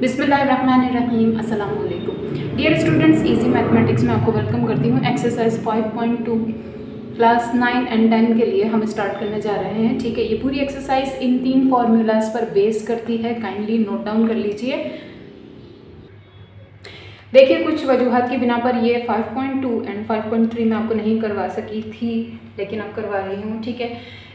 बिस्मिल्लाहिर्रहमानिर्रहीम, अस्सलाम वालेकुम। डियर स्टूडेंट्स, इजी मैथमेटिक्स में आपको वेलकम करती हूँ। एक्सरसाइज 5.2 क्लास 9 एंड 10 के लिए हम स्टार्ट करने जा रहे हैं। ठीक है, ये पूरी एक्सरसाइज इन 3 फार्मूलाज पर बेस करती है। काइंडली नोट डाउन कर लीजिए। देखिए, कुछ वजूहात की बिना पर ये 5.2 एंड 5.3 में आपको नहीं करवा सकी थी, लेकिन अब करवा रही हूँ। ठीक है,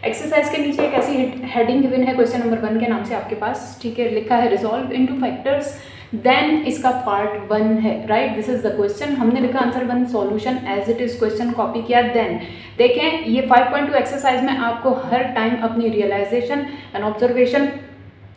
एक्सरसाइज के नीचे एक ऐसी हेडिंग गिवन है क्वेश्चन नंबर 1 के नाम से आपके पास। ठीक है, लिखा है रिजॉल्व इनटू फैक्टर्स, देन इसका पार्ट 1 है। Right, this is the question. हमने लिखा answer 1 solution as it is, question copy किया। देन देखें, ये 5.2 एक्सरसाइज में आपको हर टाइम अपनी रियलाइजेशन एंड ऑब्जर्वेशन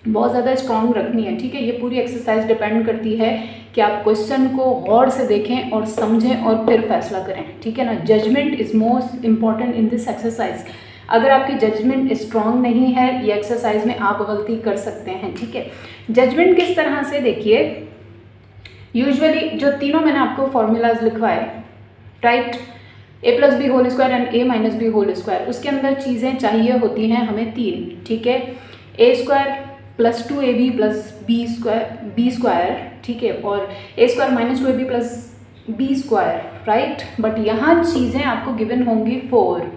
बहुत ज़्यादा स्ट्रॉन्ग रखनी है। ठीक है, ये पूरी एक्सरसाइज डिपेंड करती है कि आप क्वेश्चन को गौर से देखें और समझें और फिर फैसला करें। ठीक है ना, judgement is most important in this exercise. अगर आपकी जजमेंट स्ट्रॉन्ग नहीं है, ये एक्सरसाइज में आप गलती कर सकते हैं। ठीक है, जजमेंट किस तरह से, देखिए यूजुअली जो तीनों मैंने आपको फॉर्मूलाज लिखवाए, right, a plus B whole square and a minus B whole square, उसके अंदर चीज़ें चाहिए होती हैं हमें 3। ठीक है, a square plus 2ab plus B square, ठीक है, और a square minus 2ab plus B square, right. But यहाँ चीज़ें आपको गिवन होंगी 4,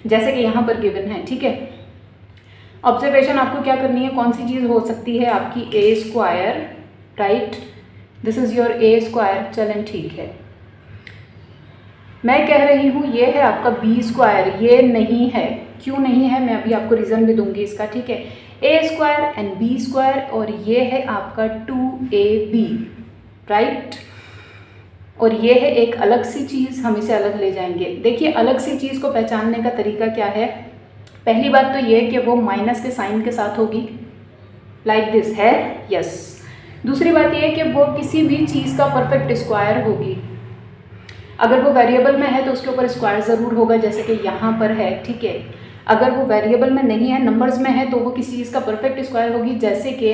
जैसे कि यहाँ पर गिवन है। ठीक है, ऑब्जर्वेशन आपको क्या करनी है, कौन सी चीज़ हो सकती है आपकी a square, right, this is your a square. चलें, ठीक है, मैं कह रही हूँ ये है आपका बी स्क्वायर, ये नहीं है। क्यों नहीं है, मैं अभी आपको रीज़न भी दूंगी इसका। ठीक है, ए स्क्वायर एंड बी स्क्वायर, और ये है आपका 2ab, राइट, और ये है एक अलग सी चीज़, हम इसे अलग ले जाएंगे। देखिए, अलग सी चीज़ को पहचानने का तरीका क्या है। पहली बात तो ये कि वो माइनस के साइन के साथ होगी, लाइक दिस है, यस। दूसरी बात ये है कि वो किसी भी चीज़ का परफेक्ट स्क्वायर होगी। अगर वो वेरिएबल में है तो उसके ऊपर स्क्वायर ज़रूर होगा, जैसे कि यहाँ पर है। ठीक है, अगर वो वेरिएबल में नहीं है, नंबर्स में है, तो वो किसी चीज़ का परफेक्ट स्क्वायर होगी, जैसे कि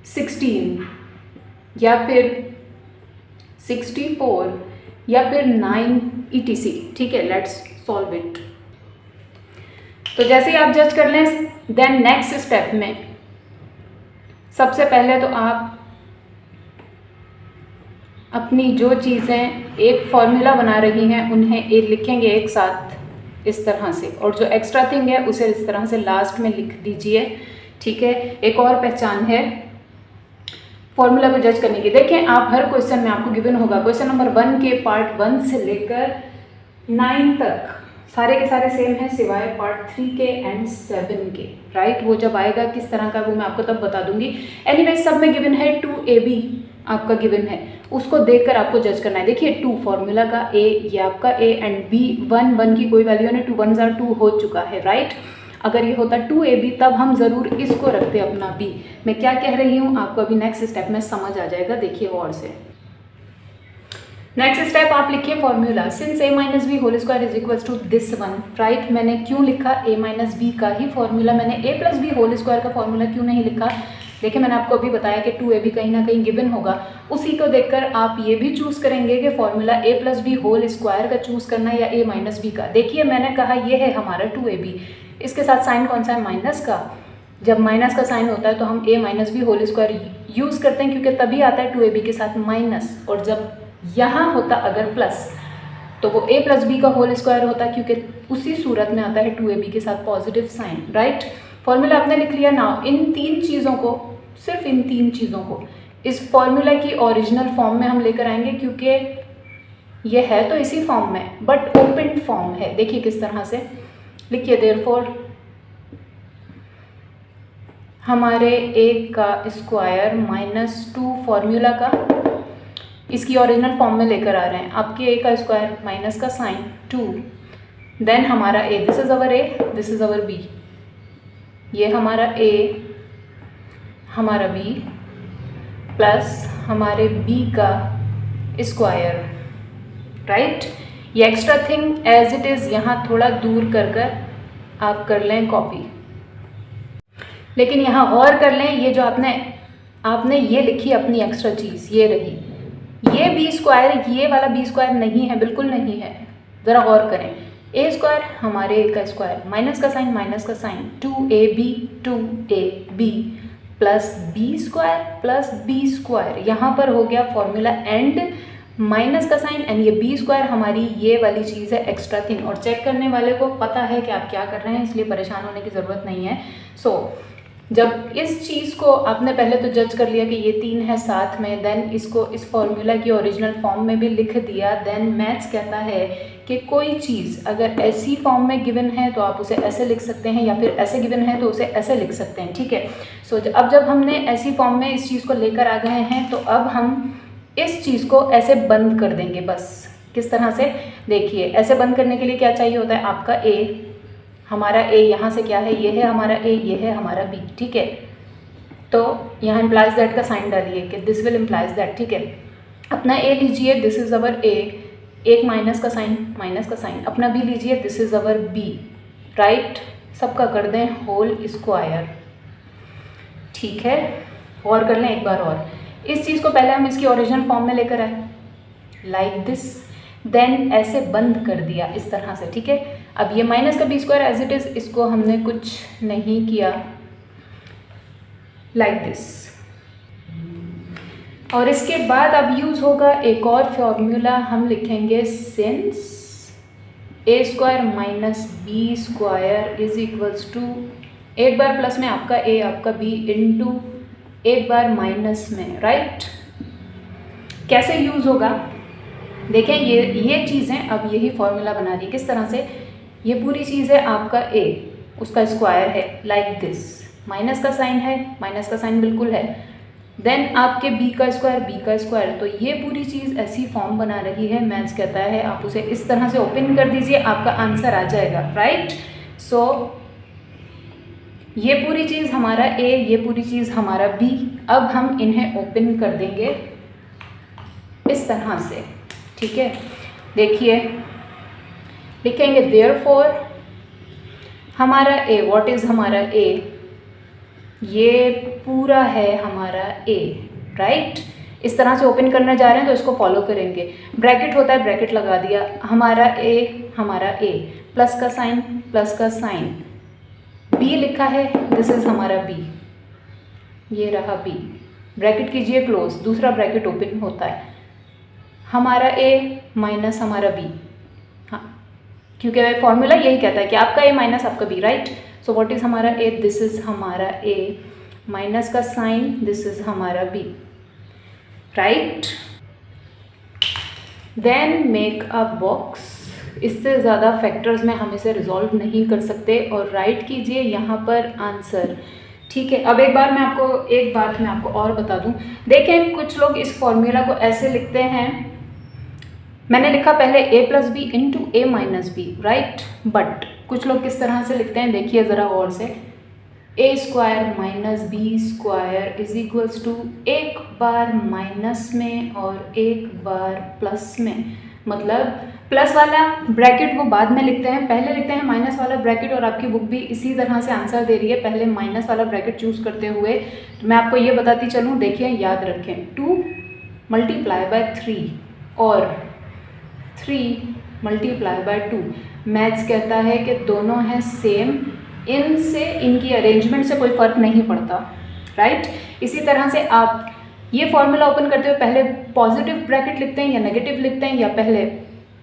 16 या फिर 64 या फिर 9 etc। ठीक है, लेट्स सॉल्व इट। तो जैसे ही आप जज कर लें, देन नेक्स्ट स्टेप में सबसे पहले तो आप अपनी जो चीज़ें एक फॉर्मूला बना रही हैं उन्हें लिखेंगे एक साथ इस तरह से, और जो एक्स्ट्रा थिंग है उसे इस तरह से लास्ट में लिख दीजिए। ठीक है, एक और पहचान है फॉर्मूला को जज करने की। देखें, आप हर क्वेश्चन में आपको गिवन होगा, क्वेश्चन नंबर 1 के पार्ट 1 से लेकर 9 तक सारे के सारे सेम हैं, सिवाय पार्ट 3 के एंड 7 के, राइट। वो जब आएगा किस तरह का, वो मैं आपको तब बता दूंगी। एनीवे, सब में गिवन है 2ab आपका गिवन है, उसको देखकर आपको जज करना है। देखिए, 2 फॉर्मूला का a, ये आपका a एंड b, 1 की कोई वैल्यू नहीं, 2 1 जार 2 हो चुका है, राइट। अगर ये होता 2ab तब हम ज़रूर इसको रखते अपना b। मैं क्या कह रही हूँ आपको अभी नेक्स्ट स्टेप में समझ आ जाएगा। देखिए और से नेक्स्ट स्टेप आप लिखिए formula, since a minus B whole square is equals to this one, right. मैंने क्यों लिखा a माइनस बी का ही फॉर्मूला, मैंने a plus B whole square का फॉर्मूला क्यों नहीं लिखा। देखिए, मैंने आपको अभी बताया कि 2ab कहीं ना कहीं गिवन होगा, उसी को देखकर आप ये भी चूज़ करेंगे कि formula a plus B whole square का चूज़ करना है या a माइनस बी का। देखिए, मैंने कहा ये है हमारा 2ab, इसके साथ साइन कौन सा है, माइनस का। जब माइनस का साइन होता है तो हम a minus B whole square use करते हैं, क्योंकि तभी आता है 2ab के साथ माइनस, और जब यहाँ होता अगर प्लस तो वो a प्लस बी का होल स्क्वायर होता, क्योंकि उसी सूरत में आता है 2ab के साथ पॉजिटिव साइन, राइट। फॉर्मूला आपने लिख लिया। नाउ इन 3 चीज़ों को, सिर्फ इन 3 चीज़ों को इस फॉर्मूला की ओरिजिनल फॉर्म में हम लेकर आएंगे, क्योंकि ये है तो इसी फॉर्म में बट ओपन फॉर्म है। देखिए किस तरह से लिखिए, देयरफॉर हमारे a का स्क्वायर माइनस 2 फॉर्मूला का इसकी ओरिजिनल फॉर्म में लेकर आ रहे हैं। आपके a का स्क्वायर माइनस का साइन 2, देन हमारा a, this is our a, this is our b, ये हमारा a, हमारा b प्लस हमारे b का स्क्वायर, राइट। ये extra thing as it is यहाँ थोड़ा दूर कर आप कर लें कॉपी, लेकिन यहाँ और कर लें। ये जो आपने ये लिखी अपनी एक्स्ट्रा चीज़, ये रही, ये बी स्क्वायर, ये वाला बी स्क्वायर नहीं है, बिल्कुल नहीं है, ज़रा गौर करें। ए स्क्वायर हमारे a का स्क्वायर, माइनस का sign 2ab plus B square, यहाँ पर हो गया फॉर्मूला एंड माइनस का साइन एंड ये बी स्क्वायर हमारी ये वाली चीज़ है एक्स्ट्रा थिंग, और चेक करने वाले को पता है कि आप क्या कर रहे हैं, इसलिए परेशान होने की ज़रूरत नहीं है। सो जब इस चीज़ को आपने पहले तो जज कर लिया कि ये 3 है साथ में, देन इसको इस फॉर्मूला की ओरिजिनल फॉर्म में भी लिख दिया, देन मैथ्स कहता है कि कोई चीज़ अगर ऐसी फॉर्म में गिवन है तो आप उसे ऐसे लिख सकते हैं, या फिर ऐसे गिवन है तो उसे ऐसे लिख सकते हैं, ठीक है। सो अब जब हमने ऐसी फॉर्म में इस चीज़ को लेकर आ गए हैं तो अब हम इस चीज़ को ऐसे बंद कर देंगे। बस किस तरह से, देखिए ऐसे बंद करने के लिए क्या चाहिए होता है, आपका ए, हमारा ए यहाँ से क्या है, ये है हमारा ए, ये है हमारा बी, ठीक है। तो यहाँ इम्प्लाइज दैट का साइन डालिए कि दिस विल इम्प्लाइज दैट, ठीक है। अपना ए लीजिए, दिस इज़ अवर ए, एक माइनस का साइन, अपना बी लीजिए, this is our B, right. सबका कर दें होल स्क्वायर, ठीक है। और कर लें एक बार और, इस चीज़ को पहले हम इसकी ओरिजिनल फॉर्म में लेकर आए लाइक दिस, देन ऐसे बंद कर दिया इस तरह से, ठीक है। अब ये माइनस का B square as it is, इसको हमने कुछ नहीं किया, लाइक दिस। और इसके बाद अब यूज़ होगा एक और फॉर्मूला, हम लिखेंगे since A square minus B square is equals to, एक बार प्लस में आपका ए आपका बी इंटू एक बार माइनस में, राइट। कैसे यूज़ होगा देखें, ये चीज़ें अब यही फॉर्मूला बना रही है। किस तरह से, ये पूरी चीज़ है आपका ए, उसका स्क्वायर है लाइक दिस, माइनस का साइन है, माइनस का साइन बिल्कुल है, देन आपके बी का स्क्वायर, तो ये पूरी चीज़ ऐसी फॉर्म बना रही है। मैथ्स कहता है आप उसे इस तरह से ओपन कर दीजिए, आपका आंसर आ जाएगा, राइट। सो ये पूरी चीज़ हमारा ए, ये पूरी चीज़ हमारा बी, अब हम इन्हें ओपन कर देंगे इस तरह से, ठीक है। देखिए लिखेंगे देयरफॉर हमारा ए, व्हाट इज़ हमारा ए, ये पूरा है हमारा ए, राइट। इस तरह से ओपन करने जा रहे हैं तो इसको फॉलो करेंगे। ब्रैकेट होता है, ब्रैकेट लगा दिया, हमारा ए, प्लस का साइन, बी लिखा है, दिस इज़ हमारा बी, ये रहा बी, ब्रैकेट कीजिए क्लोज, दूसरा ब्रैकेट ओपन होता है, हमारा ए माइनस हमारा बी, हाँ क्योंकि फॉर्मूला यही कहता है कि आपका ए माइनस आपका B, right. So what is हमारा ए, दिस इज़ हमारा ए, माइनस का साइन, दिस इज़ हमारा B, right. Then make a box, इससे ज़्यादा फैक्टर्स में हम इसे रिजॉल्व नहीं कर सकते, और राइट कीजिए यहाँ पर आंसर, ठीक है। अब एक बात मैं आपको और बता दूँ, देखें कुछ लोग इस फॉर्मूला को ऐसे लिखते हैं, मैंने लिखा पहले A plus B into A minus B, right, but कुछ लोग किस तरह से लिखते हैं देखिए ज़रा गौर से, A square minus B square is equals to एक बार माइनस में और एक बार प्लस में, मतलब प्लस वाला ब्रैकेट वो बाद में लिखते हैं, पहले लिखते हैं माइनस वाला ब्रैकेट, और आपकी बुक भी इसी तरह से आंसर दे रही है, पहले माइनस वाला ब्रैकेट चूज़ करते हुए। तो मैं आपको ये बताती चलूँ, देखिए याद रखें, 2 मल्टीप्लाई बाय 3 और 3 मल्टीप्लाई बाय 2, मैथ्स कहता है कि दोनों हैं सेम, इनसे इनकी अरेंजमेंट से कोई फ़र्क नहीं पड़ता, राइट। इसी तरह से आप ये फॉर्मूला ओपन करते हुए पहले पॉजिटिव ब्रैकेट लिखते हैं या नेगेटिव लिखते हैं, या पहले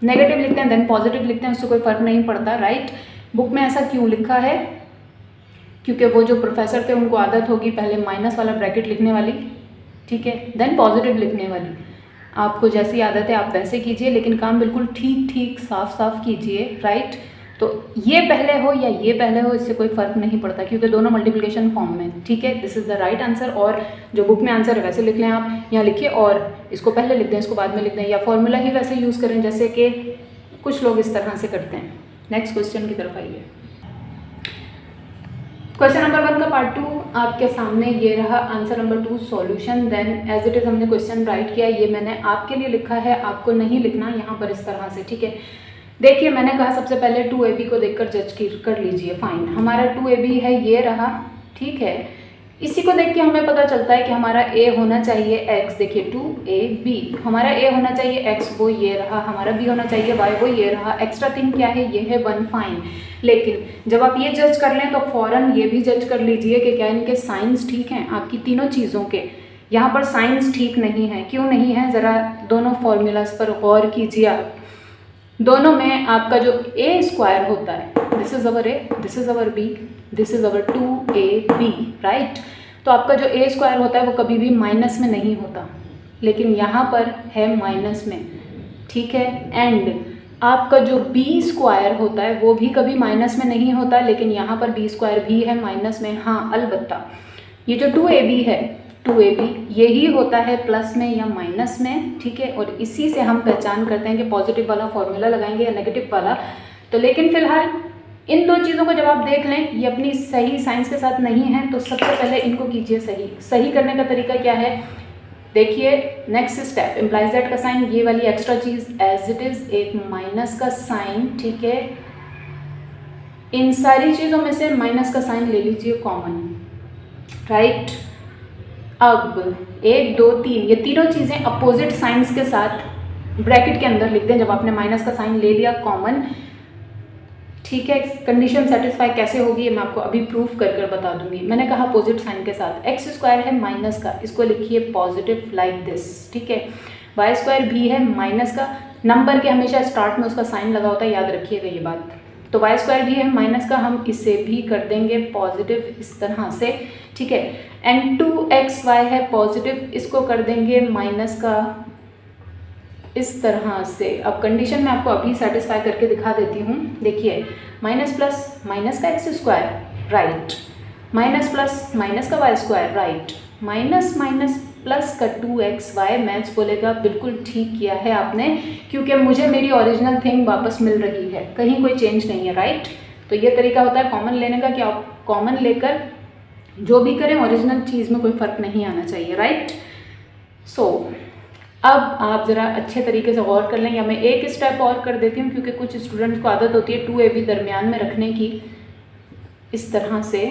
नेगेटिव लिखते हैं देन पॉजिटिव लिखते हैं, उससे कोई फ़र्क नहीं पड़ता, राइट। बुक में ऐसा क्यों लिखा है, क्योंकि वो जो प्रोफेसर थे उनको आदत होगी पहले माइनस वाला ब्रैकेट लिखने वाली, ठीक है, देन पॉजिटिव लिखने वाली। आपको जैसी आदत है आप वैसे कीजिए, लेकिन काम बिल्कुल ठीक साफ कीजिए, राइट। तो ये पहले हो या ये पहले हो, इससे कोई फ़र्क नहीं पड़ता, क्योंकि दोनों मल्टीप्लिकेशन फॉर्म में, ठीक है। This is the right answer, और जो बुक में आंसर है वैसे लिख लें, आप यहाँ लिखिए और इसको पहले लिख दें, इसको बाद में लिख दें, या फॉर्मूला ही वैसे यूज़ करें जैसे कि कुछ लोग इस तरह से करते हैं। नेक्स्ट क्वेश्चन की तरफ आइए। क्वेश्चन नंबर 1 का पार्ट 2 आपके सामने ये रहा, answer number 2 solution, then as it is हमने क्वेश्चन राइट किया, ये मैंने आपके लिए लिखा है, आपको नहीं लिखना यहाँ पर इस तरह से, ठीक है। देखिए मैंने कहा सबसे पहले 2ab को देखकर जज कर लीजिए, फाइन, हमारा 2ab है, ये रहा, ठीक है। इसी को देख के हमें पता चलता है कि हमारा a होना चाहिए x, देखिए 2ab, हमारा a होना चाहिए x, वो ये रहा, हमारा b होना चाहिए y, वो ये रहा। एक्स्ट्रा थिंग क्या है, ये है 1, फाइन। लेकिन जब आप ये जज कर लें तो फ़ौरन ये भी जज कर लीजिए कि क्या इनके साइंस ठीक हैं, आपकी तीनों चीज़ों के। यहाँ पर साइंस ठीक नहीं है, क्यों नहीं है, ज़रा दोनों फॉर्मूलाज पर गौर कीजिए आप। दोनों में आपका जो a स्क्वायर होता है, this is our a, this is our b, this is our 2ab, right. तो आपका जो a स्क्वायर होता है वो कभी भी माइनस में नहीं होता, लेकिन यहाँ पर है माइनस में, ठीक है। एंड आपका जो b स्क्वायर होता है वो भी कभी माइनस में नहीं होता, लेकिन यहाँ पर b स्क्वायर भी है माइनस में। हाँ, अलबत्ता ये जो 2ab है, 2ab यही होता है प्लस में या माइनस में, ठीक है। और इसी से हम पहचान करते हैं कि पॉजिटिव वाला फॉर्मूला लगाएंगे या नेगेटिव वाला। तो लेकिन फ़िलहाल इन दो चीज़ों को जब आप देख लें, ये अपनी सही साइंस के साथ नहीं है, तो सबसे पहले इनको कीजिए सही। सही करने का तरीका क्या है, देखिए नेक्स्ट स्टेप, इम्प्लाइज दैट का साइन, ये वाली एक्स्ट्रा चीज़ एज इट इज़, एक माइनस का साइन, ठीक है। इन सारी चीज़ों में से माइनस का साइन ले लीजिए कॉमन, राइट। अब 1 2 3 ये तीनों चीज़ें अपोजिट साइंस के साथ ब्रैकेट के अंदर लिख दें जब आपने माइनस का साइन ले लिया कॉमन, ठीक है। कंडीशन सेटिस्फाई कैसे होगी ये मैं आपको अभी प्रूफ कर कर बता दूंगी। मैंने कहा अपोजिट साइन के साथ, एक्स स्क्वायर है माइनस का, इसको लिखिए पॉजिटिव लाइक दिस, ठीक है। वाई स्क्वायर भी है माइनस का, नंबर के हमेशा स्टार्ट में उसका साइन लगा होता है, याद रखिएगा ये बात। तो वाई स्क्वायर भी है माइनस का, हम इसे भी कर देंगे पॉजिटिव इस तरह से, ठीक है। एंड 2xy है पॉजिटिव, इसको कर देंगे माइनस का इस तरह से। अब कंडीशन मैं आपको अभी सेटिस्फाई करके दिखा देती हूँ। देखिए माइनस प्लस माइनस का X square, right, minus plus minus का Y square, right, minus minus plus का 2xy, मैथ्स बोलेगा बिल्कुल ठीक किया है आपने, क्योंकि मुझे मेरी ओरिजिनल थिंग वापस मिल रही है, कहीं कोई चेंज नहीं है, राइट। तो ये तरीका होता है कॉमन लेने का कि आप कॉमन लेकर जो भी करें ओरिजिनल चीज़ में कोई फ़र्क नहीं आना चाहिए, राइट। सो अब आप ज़रा अच्छे तरीके से गौर कर लें, या मैं एक स्टेप और कर देती हूँ, क्योंकि कुछ स्टूडेंट्स को आदत होती है 2ab दरमियान में रखने की, इस तरह से,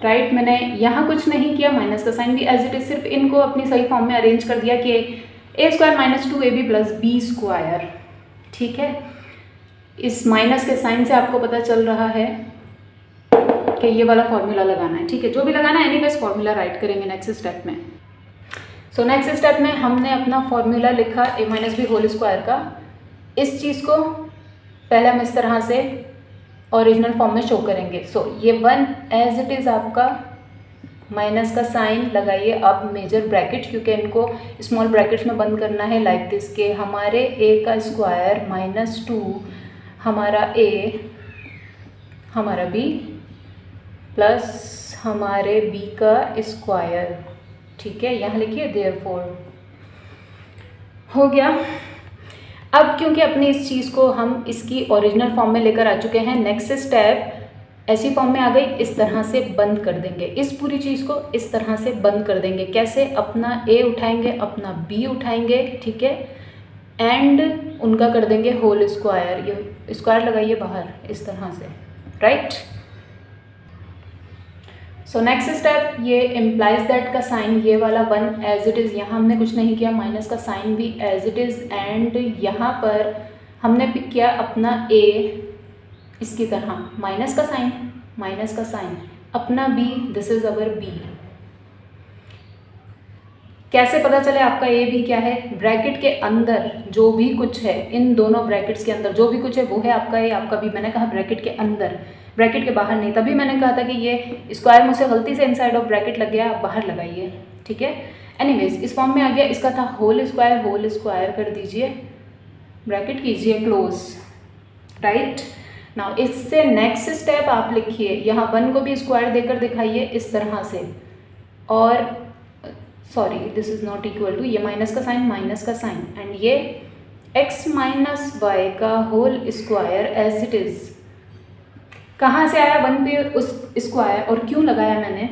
राइट। मैंने यहाँ कुछ नहीं किया, माइनस का साइन भी एज इट इज, सिर्फ इनको अपनी सही फॉर्म में अरेंज कर दिया कि a square minus 2ab plus b square, ठीक है। इस माइनस के साइन से आपको पता चल रहा है कि ये वाला फॉर्मूला लगाना है, ठीक है। जो भी लगाना है एनीवेज फॉर्मूला राइट करेंगे नेक्स्ट स्टेप में। सो नेक्स्ट स्टेप में हमने अपना फॉर्मूला लिखा a minus B whole square का। इस चीज़ को पहले हम इस तरह से ओरिजिनल फॉर्म में शो करेंगे। सो ये 1 एज इट इज़ आपका, माइनस का साइन लगाइए अब मेजर ब्रैकेट, क्योंकि इनको स्मॉल ब्रैकेट्स में बंद करना है, लाइक दिस के हमारे a का स्क्वायर माइनस 2, हमारा a, हमारा b प्लस हमारे b का स्क्वायर, ठीक है। यहाँ लिखिए देयरफॉर, हो गया। अब क्योंकि अपनी इस चीज़ को हम इसकी ओरिजिनल फॉर्म में लेकर आ चुके हैं, नेक्स्ट स्टेप ऐसी फॉर्म में आ गई, इस तरह से बंद कर देंगे, इस पूरी चीज़ को इस तरह से बंद कर देंगे। कैसे, अपना a उठाएंगे, अपना b उठाएंगे, ठीक है, एंड उनका कर देंगे होल स्क्वायर, ये स्क्वायर लगाइए बाहर इस तरह से, राइट। सो नेक्स्ट स्टेप, ये इम्प्लाइज दैट का साइन, ये वाला 1 एज इट इज़, यहाँ हमने कुछ नहीं किया, माइनस का साइन भी एज इट इज़, एंड यहाँ पर हमने पिक किया अपना a इसकी तरह, माइनस का साइन, अपना b, this is our b। कैसे पता चले आपका a b क्या है, ब्रैकेट के अंदर जो भी कुछ है, इन दोनों ब्रैकेट्स के अंदर जो भी कुछ है वो है आपका a, आपका b। मैंने कहा ब्रैकेट के अंदर, ब्रैकेट के बाहर नहीं, तभी मैंने कहा था कि ये स्क्वायर मुझसे गलती से इनसाइड ऑफ ब्रैकेट लग गया, आप बाहर लगाइए, ठीक है। एनीवेज इस फॉर्म में आ गया, इसका था होल स्क्वायर कर दीजिए, ब्रैकेट कीजिए क्लोज, राइट। नाउ इससे नेक्स्ट स्टेप आप लिखिए, यहाँ 1 को भी स्क्वायर देकर दिखाइए इस तरह से, और sorry this is not equal to, ये माइनस का साइन, एंड ये x माइनस वाई का whole square as it is. कहाँ से आया 1 पे उस स्क्वायर, और क्यों लगाया मैंने,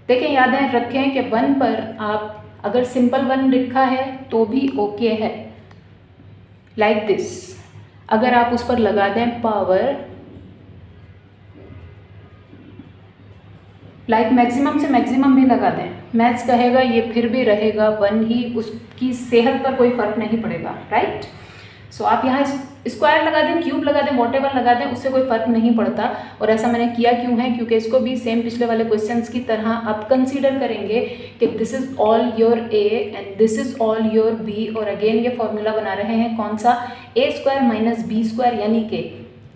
देखें याद रखें कि 1 पर आप अगर सिंपल 1 लिखा है तो भी ओके है, लाइक दिस। अगर आप उस पर लगा दें पावर लाइक मैक्सिमम से मैक्सिमम भी लगा दें, मैथ्स कहेगा ये फिर भी रहेगा 1 ही, उसकी सेहत पर कोई फ़र्क नहीं पड़ेगा, राइट। सो आप यहाँ स्क्वायर लगा दें, क्यूब लगा दें, वॉटेवर लगा दें, उससे कोई फ़र्क नहीं पड़ता। और ऐसा मैंने किया क्यों है, क्योंकि इसको भी सेम पिछले वाले क्वेश्चंस की तरह आप कंसीडर करेंगे कि this is all your A and this is all your B. और अगेन ये फॉर्मूला बना रहे हैं कौन सा, A square minus B square, यानी कि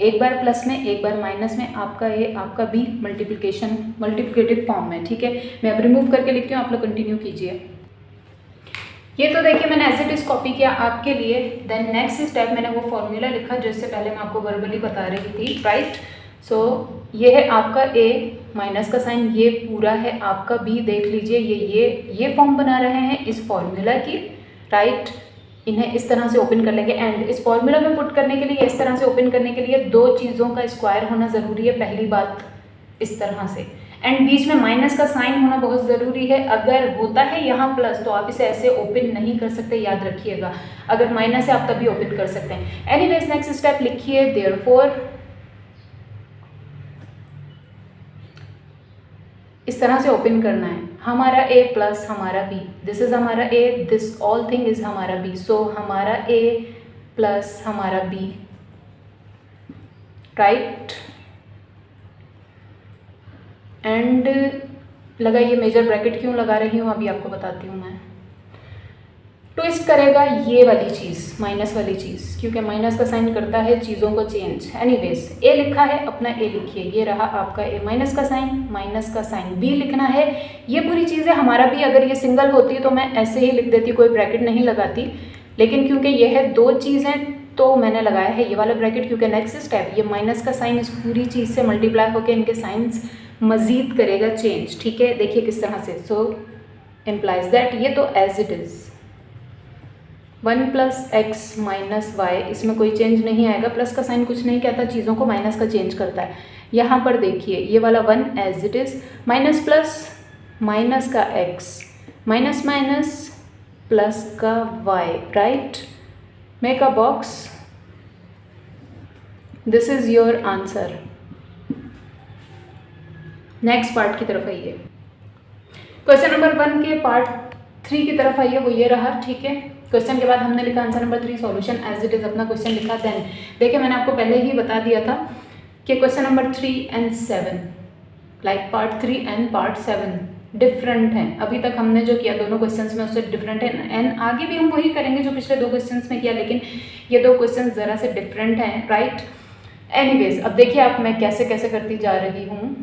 एक बार प्लस में एक बार माइनस में, आपका ए आपका बी, मल्टीप्लिकेटिव फॉर्म में, ठीक है। मैं अब रिमूव करके लिखती हूँ, आप लोग कंटिन्यू कीजिए। ये तो देखिए मैंने एज इट इज़ कॉपी किया आपके लिए। देन नेक्स्ट स्टेप मैंने वो फॉर्मूला लिखा जो इससे पहले मैं आपको वर्बली बता रही थी, राइट। सो ये है आपका ए, माइनस का साइन, ये पूरा है आपका बी। देख लीजिए ये फॉर्म बना रहे हैं इस फॉर्मूला की, राइट। इन्हें इस तरह से ओपन कर लेंगे एंड इस फॉर्मूला में पुट करने के लिए, इस तरह से ओपन करने के लिए दो चीज़ों का स्क्वायर होना ज़रूरी है, पहली बात इस तरह से, एंड बीच में माइनस का साइन होना बहुत ज़रूरी है। अगर होता है यहाँ प्लस तो आप इसे ऐसे ओपन नहीं कर सकते, याद रखिएगा। अगर माइनस है आप तभी ओपन कर सकते हैं। एनीवेज नेक्स्ट स्टेप लिखिए, देयरफॉर इस तरह से ओपन करना है, हमारा ए प्लस हमारा बी, दिस इज हमारा A, this all thing is हमारा बी। सो हमारा ए प्लस हमारा बी, राइट। एंड लगाइए, मेजर ब्रैकेट क्यों लगा रही हूँ अभी आपको बताती हूँ मैं। ट्विस्ट करेगा ये वाली चीज़, माइनस वाली चीज़, क्योंकि माइनस का साइन करता है चीज़ों को चेंज। एनीवेज ए लिखा है, अपना ए लिखिए, ये रहा आपका ए, माइनस का साइन, बी लिखना है। ये पूरी चीज़ें हमारा भी, अगर ये सिंगल होती तो मैं ऐसे ही लिख देती, कोई ब्रैकेट नहीं लगाती, लेकिन क्योंकि ये है दो चीज़ें तो मैंने लगाया है ये वाला ब्रैकेट, क्योंकि नेक्स्ट स्टेप ये माइनस का साइन इस पूरी चीज़ से मल्टीप्लाई होकर इनके साइंस मज़ीद करेगा चेंज, ठीक है। देखिए किस तरह से, सो इम्प्लाइज दैट, ये तो as it is 1 plus X minus Y, इसमें कोई चेंज नहीं आएगा। प्लस का साइन कुछ नहीं कहता, चीज़ों को माइनस का चेंज करता है। यहाँ पर देखिए ये वाला 1 as it is, minus plus minus का एक्स, माइनस माइनस प्लस का Y, right. Make a box, this is your answer. Next part की तरफ आइए, क्वेश्चन नंबर 1 के पार्ट 3 की तरफ आइए, वो ये रहा, ठीक है। क्वेश्चन के बाद हमने लिखा answer number 3, solution as it is, अपना क्वेश्चन लिखा। देन देखिए मैंने आपको पहले ही बता दिया था कि question number 3 and 7, like part 3 and part 7 different हैं। अभी तक हमने जो किया दोनों क्वेश्चंस में उससे डिफरेंट है, एंड आगे भी हम वही करेंगे जो पिछले 2 क्वेश्चंस में किया, लेकिन ये 2 क्वेश्चन ज़रा से डिफरेंट हैं, राइट। एनीवेज अब देखिए आप, मैं कैसे कैसे करती जा रही हूँ।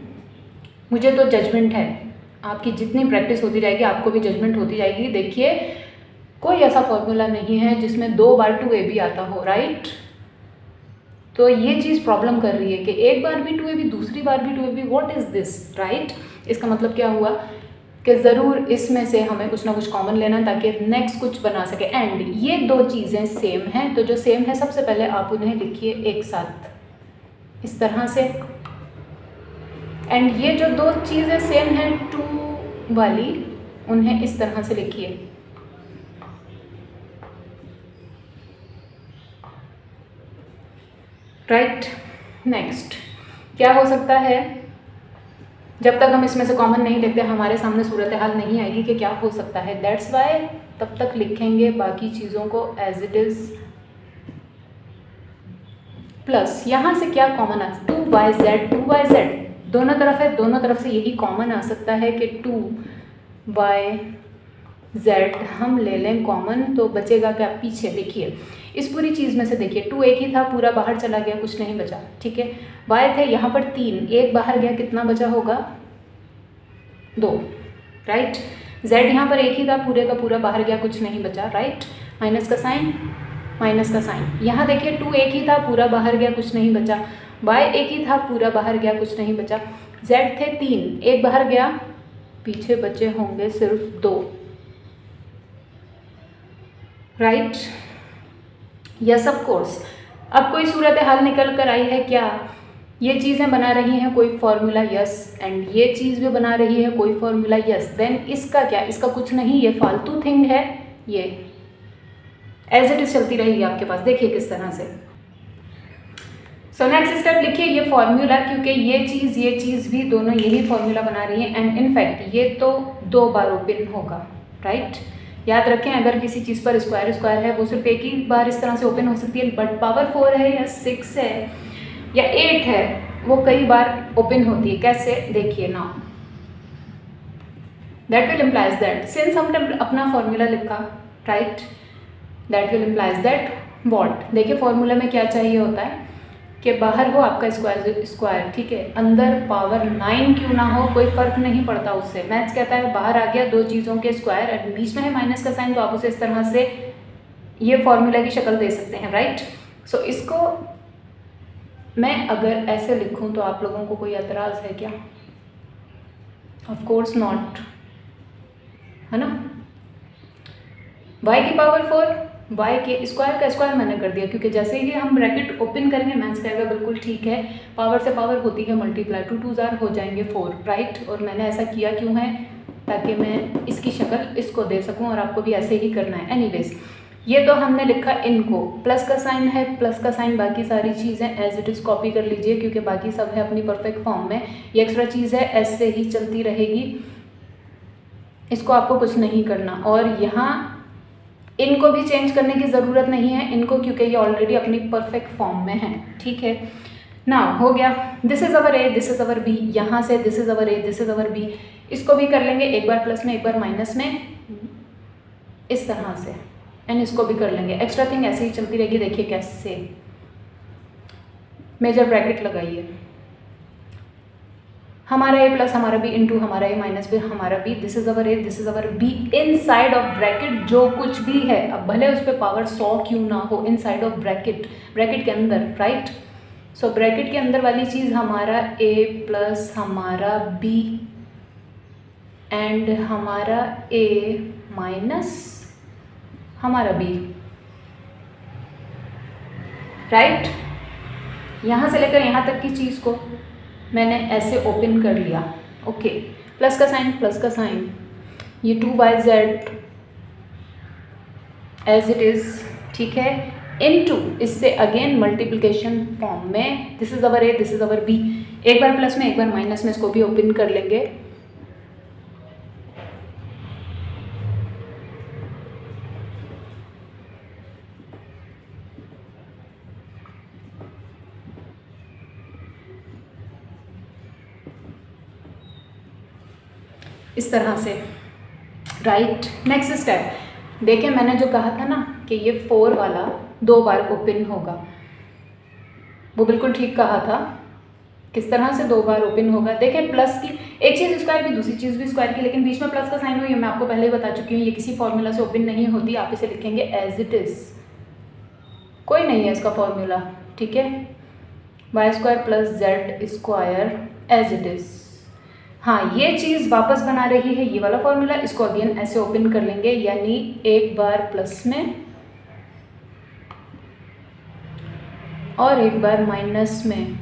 मुझे तो जजमेंट है, आपकी जितनी प्रैक्टिस होती जाएगी आपको भी जजमेंट होती जाएगी। देखिए कोई ऐसा फॉर्मूला नहीं है जिसमें 2 बार 2ab आता हो, राइट। तो ये चीज़ प्रॉब्लम कर रही है कि एक बार भी 2ab, दूसरी बार भी 2ab, what is this, right. इसका मतलब क्या हुआ कि ज़रूर इसमें से हमें कुछ ना कुछ कॉमन लेना ताकि नेक्स्ट कुछ बना सके। एंड ये 2 चीज़ें सेम हैं, तो जो सेम है सबसे पहले आप उन्हें लिखिए एक साथ इस तरह से। एंड ये जो 2 चीज़ें सेम हैं 2 वाली, उन्हें इस तरह से लिखिए, राइट। नेक्स्ट क्या हो सकता है, जब तक हम इसमें से कॉमन नहीं लेते हमारे सामने सूरत हाल नहीं आएगी कि क्या हो सकता है। दैट्स वाई तब तक लिखेंगे बाकी चीज़ों को एज इट इज़। प्लस यहाँ से क्या कॉमन आ, 2yz दोनों तरफ है, दोनों तरफ से यही कॉमन आ सकता है कि 2yz हम ले लें कॉमन, तो बचेगा क्या, पीछे देखिए इस पूरी चीज़ में से देखिए 2 एक ही था, पूरा बाहर चला गया, कुछ नहीं बचा, ठीक है। y थे यहाँ पर 3, एक बाहर गया, कितना बचा होगा 2, राइट। z यहाँ पर एक ही था, पूरे का पूरा बाहर गया, कुछ नहीं बचा, राइट। माइनस का साइन, यहाँ देखिए 2 एक ही था, पूरा बाहर गया, कुछ नहीं बचा। y एक ही था, पूरा बाहर गया, कुछ नहीं बचा। z थे 3, एक बाहर गया, पीछे बचे होंगे सिर्फ 2, राइट। Yes of course. अब कोई सूरत हाल निकल कर आई है क्या, ये चीज़ें बना रही हैं कोई फॉर्मूला, यस, एंड ये चीज़ भी बना रही है कोई फॉर्मूला, यस। देन इसका क्या, इसका कुछ नहीं, ये फालतू थिंग है, ये एज इट इज़ चलती रहेगी आपके पास। देखिए किस तरह से, सो नेक्स्ट स्टेप लिखिए ये फॉर्मूला, क्योंकि ये चीज़ भी दोनों यही फॉर्मूला बना रही है एंड इनफैक्ट ये तो 2 बार ओपन होगा, राइट। याद रखें अगर किसी चीज़ पर स्क्वायर है वो सिर्फ एक ही बार इस तरह से ओपन हो सकती है, बट पावर 4 है या 6 है या 8 है वो कई बार ओपन होती है। कैसे, देखिए ना, that will implies that since हमने अपना फॉर्मूला लिखा, right, that will implies that what. देखिए फॉर्मूला में क्या चाहिए होता है कि बाहर हो आपका स्क्वायर, ठीक है, अंदर पावर 9 क्यों ना हो कोई फ़र्क नहीं पड़ता उससे। मैथ्स कहता है बाहर आ गया 2 चीज़ों के स्क्वायर और बीच में है माइनस का साइन, तो आप उसे इस तरह से ये फॉर्मूला की शक्ल दे सकते हैं, राइट। सो इसको मैं अगर ऐसे लिखूं तो आप लोगों को कोई एतराज़ है क्या? ऑफ कोर्स नॉट, है ना। y की पावर 4, y के स्क्वायर का स्क्वायर मैंने कर दिया, क्योंकि जैसे ही हम ब्रैकेट ओपन करेंगे मैथ्स कहेगा बिल्कुल ठीक है, पावर से पावर होती है मल्टीप्लाई, 2 2 जार हो जाएंगे 4, राइट। और मैंने ऐसा किया क्यों है, ताकि मैं इसकी शक्ल इसको दे सकूं और आपको भी ऐसे ही करना है। एनीवेज ये तो हमने लिखा, इनको प्लस का साइन है, प्लस का साइन बाकी सारी चीज़ें एज इट इज़ कॉपी कर लीजिए, क्योंकि बाकी सब है अपनी परफेक्ट फॉर्म में। ये एक्स्ट्रा चीज़ है, ऐसे ही चलती रहेगी, इसको आपको कुछ नहीं करना। और यहाँ इनको भी चेंज करने की ज़रूरत नहीं है इनको, क्योंकि ये ऑलरेडी अपनी परफेक्ट फॉर्म में है, ठीक है ना। हो गया, this is our A, this is our B, यहाँ से this is our A, this is our B, इसको भी कर लेंगे, एक बार प्लस में एक बार माइनस में, इस तरह से, एंड इसको भी कर लेंगे। एक्स्ट्रा थिंग ऐसे ही चलती रहेगी। देखिए कैसे, मेजर ब्रैकेट लगाइए, हमारा ए प्लस हमारा बी इंटू हमारा ए माइनस बी हमारा B, this is our A, this is our B, inside of bracket जो कुछ भी है, अब भले उस पर पावर 100 क्यों ना हो, इनसाइड ऑफ ब्रैकेट, ब्रैकेट के अंदर, राइट। सो ब्रैकेट के अंदर वाली चीज़ हमारा ए प्लस हमारा बी एंड हमारा ए माइनस हमारा बी, राइट। यहाँ से लेकर यहाँ तक की चीज़ को मैंने ऐसे ओपन कर लिया, ओके। प्लस का साइन, ये 2 z एज इट इज़, ठीक है, इनटू इससे अगेन मल्टीप्लिकेशन फॉर्म में, this is our A, this is our B, एक बार प्लस में एक बार माइनस में, इसको भी ओपन कर लेंगे। इस तरह से, राइट। नेक्स्ट स्टेप, देखिए मैंने जो कहा था ना कि ये 4 वाला 2 बार ओपन होगा, वो बिल्कुल ठीक कहा था। किस तरह से 2 बार ओपन होगा, देखें प्लस की एक चीज़ स्क्वायर की, दूसरी चीज़ भी स्क्वायर की, लेकिन बीच में प्लस का साइन हो, ये मैं आपको पहले ही बता चुकी हूँ, ये किसी फॉर्मूला से ओपन नहीं होती। आप इसे लिखेंगे एज इट इज़, कोई नहीं है इसका फॉर्मूला, ठीक है, Y square plus Z square as it is. हाँ, ये चीज़ वापस बना रही है ये वाला फॉर्मूला, इसको अगेन ऐसे ओपन कर लेंगे, यानी एक बार प्लस में और एक बार माइनस में,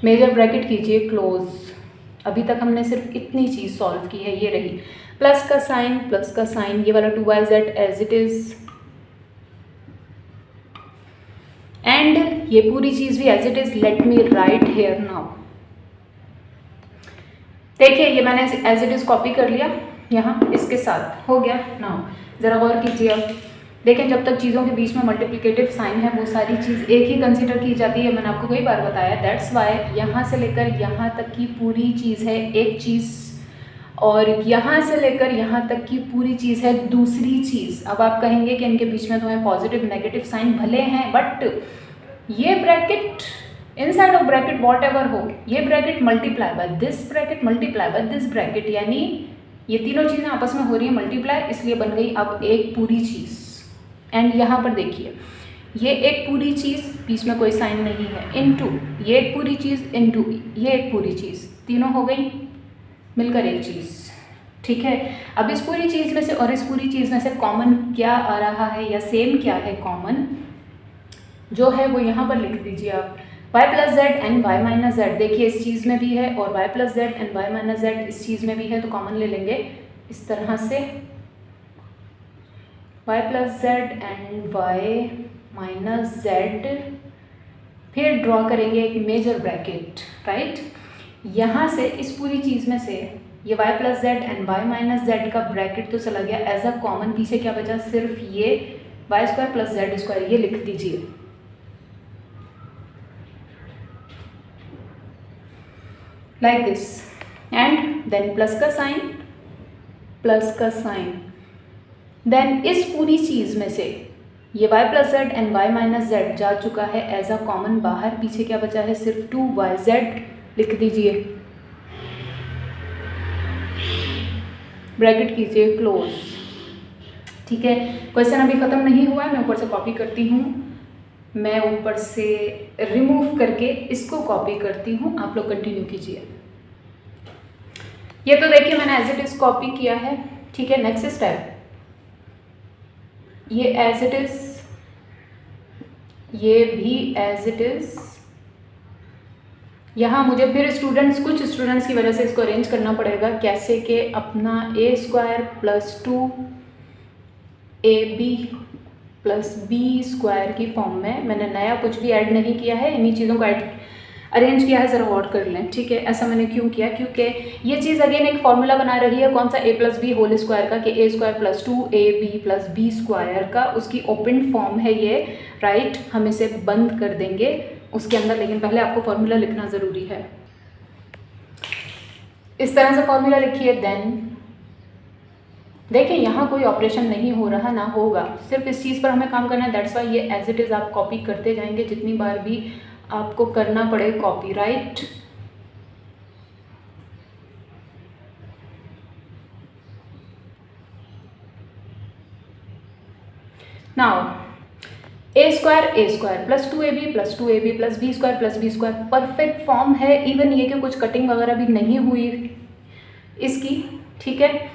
मेजर ब्रैकेट कीजिए क्लोज। अभी तक हमने सिर्फ इतनी चीज़ सॉल्व की है, ये रही प्लस का साइन, ये वाला 2yz as it is, and ये पूरी चीज़ भी as it is. Let me write here now, देखिए ये मैंने एज इट इज़ कॉपी कर लिया यहाँ इसके साथ, हो गया। नाउ ज़रा गौर कीजिए, अब देखें जब तक चीज़ों के बीच में मल्टीप्लिकेटिव साइन है वो सारी चीज़ एक ही कंसीडर की जाती है, मैंने आपको कई बार बताया। दैट्स वाई यहाँ से लेकर यहाँ तक की पूरी चीज़ है एक चीज़, और यहाँ से लेकर यहाँ तक की पूरी चीज़ है दूसरी चीज़। अब आप कहेंगे कि इनके बीच में तुम्हें पॉजिटिव नेगेटिव साइन भले हैं, बट ये bracket inside of bracket what ever हो, ये bracket multiply by this bracket multiply by this bracket, यानी ये तीनों चीज़ें आपस में हो रही है मल्टीप्लाई, इसलिए बन गई अब एक पूरी चीज़। एंड यहाँ पर देखिए ये एक पूरी चीज़, बीच में कोई साइन नहीं है, इनटू ये एक पूरी चीज़, इनटू ये एक पूरी चीज़, तीनों हो गई मिलकर एक चीज़, ठीक है। अब इस पूरी चीज़ में से और इस पूरी चीज़ में से कॉमन क्या आ रहा है या सेम क्या है, कॉमन जो है वो यहाँ पर लिख दीजिए आप, y plus Z and y minus Z. देखिए इस चीज़ में भी है और y plus Z and y minus Z इस चीज़ में भी है, तो कॉमन ले लेंगे इस तरह से, y plus Z and y minus Z फिर ड्रॉ करेंगे एक मेजर ब्रैकेट, राइट। यहाँ से इस पूरी चीज़ में से ये y plus Z and y minus Z का ब्रैकेट तो चला गया, एज अ कॉमन पीछे क्या बचा, सिर्फ ये Y square plus Z square, ये लिख दीजिए। Like this, and then plus का साइन, देन इस पूरी चीज़ में से ये y plus Z and y minus Z जा चुका है एज अ कॉमन बाहर, पीछे क्या बचा है, सिर्फ 2yz लिख दीजिए, ब्रैकेट कीजिए क्लोज। ठीक है, क्वेश्चन अभी ख़त्म नहीं हुआ है, मैं ऊपर से कॉपी करती हूँ, मैं ऊपर से रिमूव करके इसको कॉपी करती हूँ, आप लोग कंटिन्यू कीजिए। ये तो देखिए मैंने एज इट इज़ कॉपी किया है। ठीक है, नेक्स्ट स्टेप, ये एज इट इज़, ये भी एज इट इज़। यहाँ मुझे फिर कुछ स्टूडेंट्स की वजह से इसको अरेंज करना पड़ेगा, कैसे कि अपना A square plus 2ab plus B square की फॉर्म में, मैंने नया कुछ भी ऐड नहीं किया है, इन्हीं चीज़ों को अरेंज किया है, ज़रा वर्ड कर लें। ठीक है, ऐसा मैंने क्यों किया, क्योंकि ये चीज़ अगेन एक फॉर्मूला बना रही है, कौन सा, a plus B whole square का, कि A square plus 2ab plus B square का, उसकी ओपन फॉर्म है ये, राइट। हम इसे बंद कर देंगे उसके अंदर, लेकिन पहले आपको फॉर्मूला लिखना ज़रूरी है। इस तरह से फॉर्मूला लिखिए, देन देखिए यहाँ कोई ऑपरेशन नहीं हो रहा, ना होगा, सिर्फ इस चीज़ पर हमें काम करना है, दैट्स वाई ये एज इट इज़ आप कॉपी करते जाएंगे, जितनी बार भी आपको करना पड़े copy, right. Now A square plus 2ab plus 2ab plus B square perfect form है, इवन ये कि कुछ कटिंग वगैरह भी नहीं हुई इसकी। ठीक है,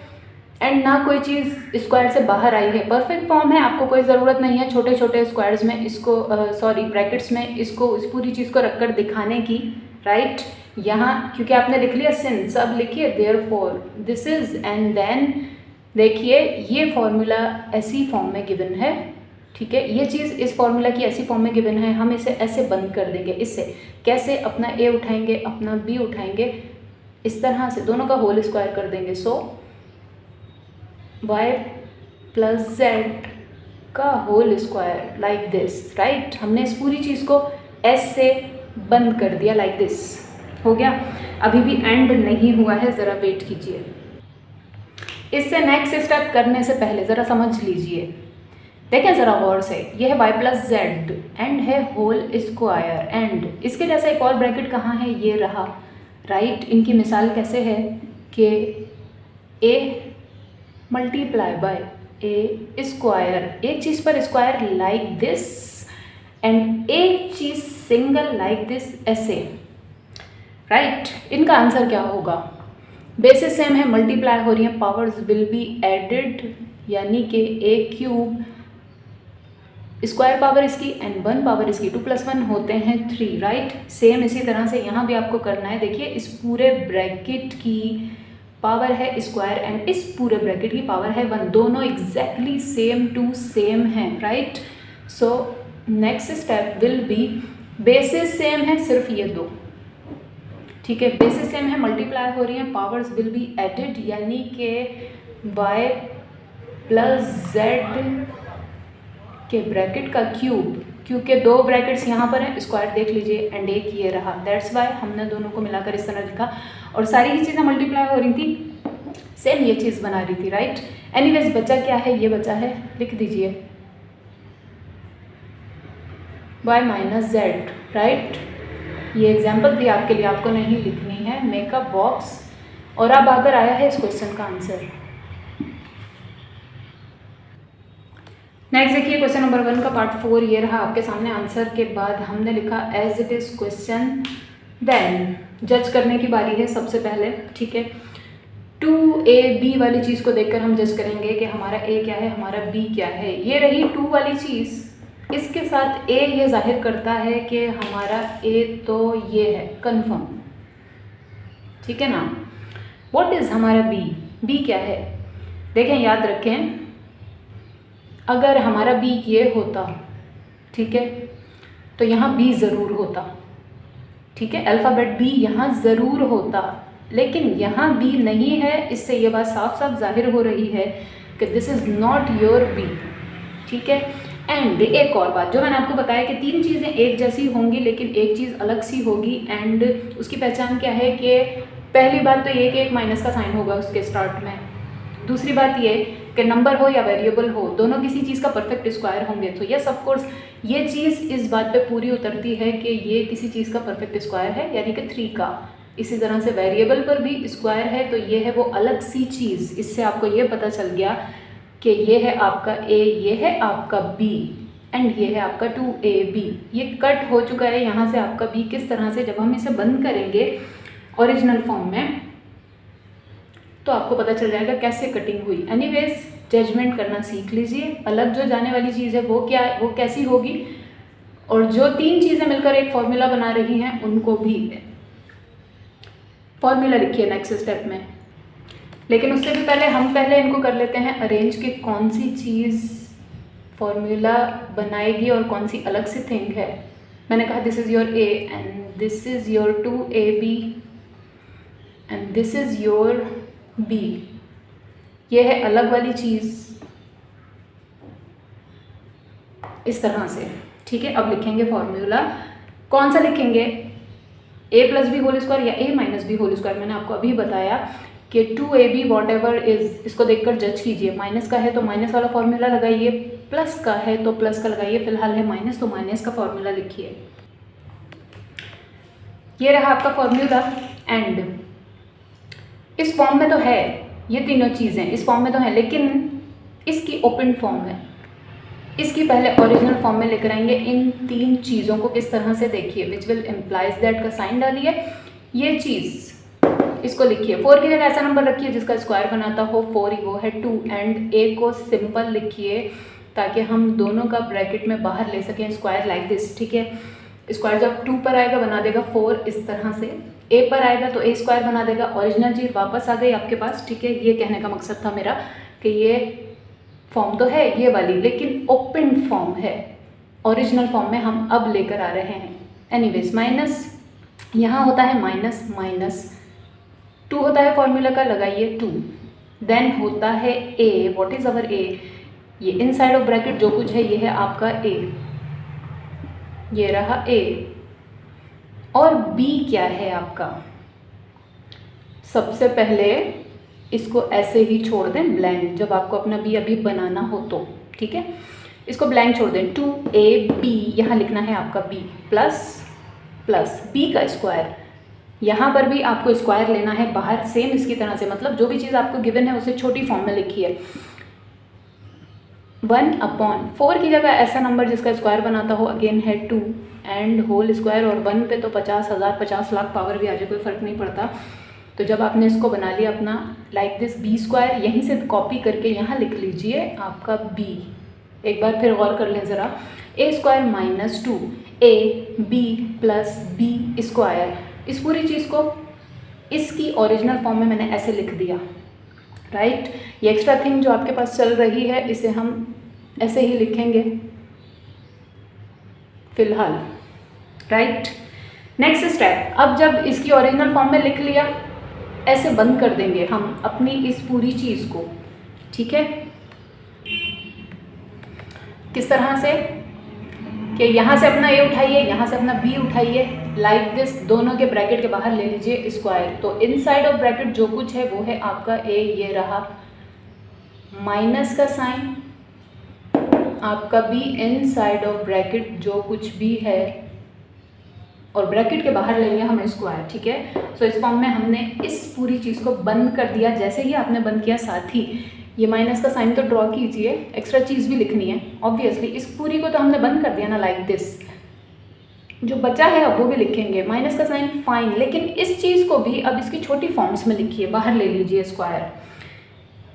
एंड ना कोई चीज़ स्क्वायर से बाहर आई है, परफेक्ट फॉर्म है, आपको कोई ज़रूरत नहीं है छोटे छोटे स्क्वायर्स में इसको ब्रैकेट्स में इसको इस पूरी चीज़ को रखकर दिखाने की, राइट। यहाँ क्योंकि आपने लिख लिया सिंस, अब लिखिए therefore this is, and then देखिए ये फॉर्मूला ऐसी फॉर्म में गिवन है। ठीक है, ये चीज़ इस फॉर्मूला की ऐसी फॉर्म में गिवन है, हम इसे ऐसे बंद कर देंगे। इससे कैसे, अपना a उठाएंगे अपना b उठाएंगे, इस तरह से दोनों का होल स्क्वायर कर देंगे, सो y प्लस जेड का whole square like this, right. हमने इस पूरी चीज़ को s से बंद कर दिया, लाइक दिस हो गया। अभी भी एंड नहीं हुआ है, ज़रा वेट कीजिए। इससे नेक्स्ट स्टेप करने से पहले ज़रा समझ लीजिए, देखें ज़रा गौर से, ये है y प्लस जेड एंड है होल स्क्वायर, एंड इसके जैसा एक और ब्रैकेट कहाँ है, ये रहा, राइट। इनकी मिसाल कैसे है कि a multiply by A square, एक चीज़ पर स्क्वायर लाइक दिस, एंड एक चीज़ सिंगल लाइक दिस, ऐसे, राइट। इनका आंसर क्या होगा, बेसिस सेम है, मल्टीप्लाई हो रही है, पावर्स विल बी एडेड, यानी कि ए क्यूब स्क्वायर पावर इसकी एंड 1 पावर इसकी, 2 + 1 होते हैं 3, राइट। सेम इसी तरह से यहाँ भी आपको करना है। देखिए इस पूरे ब्रैकेट की पावर है स्क्वायर एंड इस पूरे ब्रैकेट की पावर है 1, दोनों एग्जैक्टली सेम टू सेम हैं, right. So next step will be, basis same है सिर्फ ये दो, ठीक है, बेसिस सेम है, मल्टीप्लाई हो रही है, पावर्स विल बी एडेड, यानी कि y प्लस जेड के ब्रैकेट का क्यूब, क्योंकि दो ब्रैकेट्स यहाँ पर हैं, स्क्वायर देख लीजिए, एंड एक ये रहा, दैट्स वाई हमने दोनों को मिलाकर इस तरह लिखा, और सारी ही चीज़ें मल्टीप्लाई हो रही थी, सेम ये चीज़ बना रही थी, राइट। एनीवेज बचा क्या है, ये बचा है, लिख दीजिए y माइनस जेड, राइट। ये एग्जाम्पल थी आपके लिए, आपको नहीं लिखनी है, मेकअप बॉक्स, और अब अगर आया है इस क्वेश्चन का आंसर। नेक्स्ट देखिए क्वेश्चन नंबर 1 का पार्ट 4 ये रहा आपके सामने। आंसर के बाद हमने लिखा as it is question, then जज करने की बारी है सबसे पहले, ठीक है। 2ab वाली चीज़ को देखकर हम जज करेंगे कि हमारा a क्या है, हमारा b क्या है। ये रही 2 वाली चीज़, इसके साथ a ये जाहिर करता है कि हमारा a तो ये है कन्फर्म, ठीक है ना। व्हाट इज़ हमारा b क्या है, देखें याद रखें, अगर हमारा b ये होता, ठीक है, तो यहाँ बी ज़रूर होता, ठीक है, अल्फ़ाबेट बी यहाँ ज़रूर होता, लेकिन यहाँ बी नहीं है। इससे ये बात साफ साफ जाहिर हो रही है कि this is not your B, ठीक है। एंड एक और बात जो मैंने आपको बताया कि 3 चीज़ें एक जैसी होंगी लेकिन एक चीज़ अलग सी होगी, एंड उसकी पहचान क्या है कि पहली बात तो ये कि एक माइनस का साइन होगा उसके स्टार्ट में। दूसरी बात ये कि नंबर हो या वेरिएबल हो, दोनों किसी चीज़ का परफेक्ट स्क्वायर होंगे। तो यस ऑफ कोर्स ये चीज़ इस बात पे पूरी उतरती है कि ये किसी चीज़ का परफेक्ट स्क्वायर है, यानी कि 3 का। इसी तरह से वेरिएबल पर भी स्क्वायर है, तो ये है वो अलग सी चीज़। इससे आपको ये पता चल गया कि ये है आपका ए, ये है आपका बी, एंड ये है आपका 2ab। ये कट हो चुका है यहाँ से आपका बी। किस तरह से, जब हम इसे बंद करेंगे ओरिजिनल फॉर्म में तो आपको पता चल जाएगा कैसे कटिंग हुई। एनीवेज जजमेंट करना सीख लीजिए, अलग जो जाने वाली चीज़ है वो क्या, वो कैसी होगी, और जो 3 चीज़ें मिलकर एक फॉर्मूला बना रही हैं उनको भी फॉर्मूला लिखिए नेक्स्ट स्टेप में। लेकिन उससे भी पहले हम इनको कर लेते हैं अरेंज कि कौन सी चीज़ फॉर्मूला बनाएगी और कौन सी अलग सी थिंग है। मैंने कहा this is your A and this is your 2ab and this is your B. ये है अलग वाली चीज़ इस तरह से, ठीक है। अब लिखेंगे फॉर्मूला, कौन सा लिखेंगे, a plus B whole square या a minus B whole square. मैंने आपको अभी बताया कि 2ab वॉट एवर इज, इसको देखकर जज कीजिए। माइनस का है तो माइनस वाला फॉर्मूला लगाइए, प्लस का है तो प्लस का लगाइए। फिलहाल है माइनस तो माइनस का फॉर्मूला लिखिए। ये रहा आपका फॉर्मूला, एंड इस फॉर्म में तो है, ये तीनों चीज़ें इस फॉर्म में तो है, लेकिन इसकी ओपन फॉर्म है। इसकी पहले ओरिजिनल फॉर्म में लेकर आएंगे। इन 3 चीज़ों को किस तरह से देखिए, विच विल इम्प्लाइज दैट का साइन डालिए। ये चीज़ इसको लिखिए, 4 की जगह ऐसा नंबर रखिए जिसका स्क्वायर बनाता हो 4 ही, वो है 2, एंड a को सिंपल लिखिए ताकि हम दोनों का ब्रैकेट में बाहर ले सकें स्क्वायर लाइक दिस, ठीक है। स्क्वायर जब 2 पर आएगा बना देगा 4 इस तरह से, a पर आएगा तो a स्क्वायर बना देगा। ओरिजिनल चीज़ वापस आ गई आपके पास, ठीक है। ये कहने का मकसद था मेरा कि ये फॉर्म तो है ये वाली, लेकिन ओपन फॉर्म है। ओरिजिनल फॉर्म में हम अब लेकर आ रहे हैं। एनीवेज माइनस यहाँ होता है माइनस माइनस 2 होता है फॉर्मूला का, लगाइए 2। देन होता है a, what is our a, ये इनसाइड ऑफ ब्रैकेट जो कुछ है ये है आपका a, ये रहा a। और b क्या है आपका, सबसे पहले इसको ऐसे ही छोड़ दें ब्लैंक, जब आपको अपना b अभी बनाना हो तो, ठीक है। इसको ब्लैंक छोड़ दें। 2ab यहाँ लिखना है आपका b प्लस प्लस b का स्क्वायर। यहाँ पर भी आपको स्क्वायर लेना है बाहर, सेम इसकी तरह से, मतलब जो भी चीज़ आपको गिवन है उसे छोटी फॉर्म में लिखिए। 1/4 की जगह ऐसा नंबर जिसका स्क्वायर बनाता हो अगेन है 2 एंड होल स्क्वायर, और 1 पे तो 50,000 50 लाख पावर भी आ जाए, कोई फ़र्क नहीं पड़ता। तो जब आपने इसको बना लिया अपना लाइक दिस b स्क्वायर, यहीं से कॉपी करके यहाँ लिख लीजिए आपका b। एक बार फिर गौर कर लें ज़रा, a square minus 2ab plus b square. इस पूरी चीज़ को इसकी ओरिजिनल फॉर्म में मैंने ऐसे लिख दिया, राइट। ये एक्स्ट्रा थिंग जो आपके पास चल रही है इसे हम ऐसे ही लिखेंगे फिलहाल, राइट। नेक्स्ट स्टेप, अब जब इसकी ओरिजिनल फॉर्म में लिख लिया, ऐसे बंद कर देंगे हम अपनी इस पूरी चीज़ को, ठीक है। किस तरह से कि यहाँ से अपना a उठाइए, यहाँ से अपना b उठाइए, लाइक दिस, दोनों के ब्रैकेट के बाहर ले लीजिए स्क्वायर। तो इनसाइड ऑफ ब्रैकेट जो कुछ है वो है आपका a, ये रहा माइनस का साइन, आपका b इनसाइड ऑफ ब्रैकेट जो कुछ भी है, और ब्रैकेट के बाहर लेंगे हम स्क्वायर, ठीक है। सो इस फॉर्म में हमने इस पूरी चीज़ को बंद कर दिया। जैसे ही आपने बंद किया, साथ ही ये माइनस का साइन तो ड्रॉ कीजिए, एक्स्ट्रा चीज़ भी लिखनी है ऑब्वियसली। इस पूरी को तो हमने बंद कर दिया ना, लाइक दिस। जो बचा है अब वो भी लिखेंगे, माइनस का साइन फाइन, लेकिन इस चीज़ को भी अब इसकी छोटी फॉर्म्स में लिखिए, बाहर ले लीजिए स्क्वायर,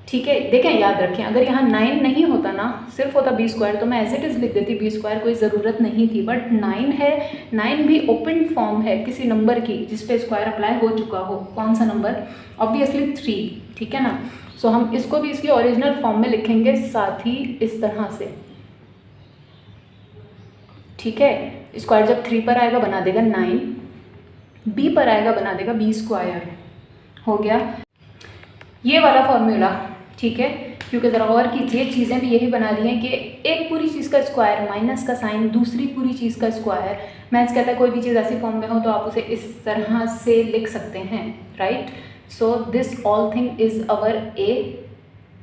ठीक है। देखें, याद रखें, अगर यहाँ 9 नहीं होता ना, सिर्फ होता b स्क्वायर, तो मैं एज इट इज़ लिख देती b स्क्वायर, कोई ज़रूरत नहीं थी। बट 9 है, 9 भी ओपन फॉर्म है किसी नंबर की जिस पे स्क्वायर अप्लाई हो चुका हो। कौन सा नंबर, ऑब्वियसली 3, ठीक है ना। सो हम इसको भी इसकी ओरिजिनल फॉर्म में लिखेंगे साथ ही इस तरह से, ठीक है। स्क्वायर जब 3 पर आएगा बना देगा 9, बी पर आएगा बना देगा बी स्क्वायर। हो गया ये वाला फॉर्मूला, ठीक है। क्योंकि ज़रा गौर कीजिए, चीज़ें भी यही बना ली हैं कि एक पूरी चीज़ का स्क्वायर माइनस का साइन दूसरी पूरी चीज़ का स्क्वायर। मैथ्स कहता है कोई भी चीज़ ऐसी फॉर्म में हो तो आप उसे इस तरह से लिख सकते हैं, right. So this all thing is our A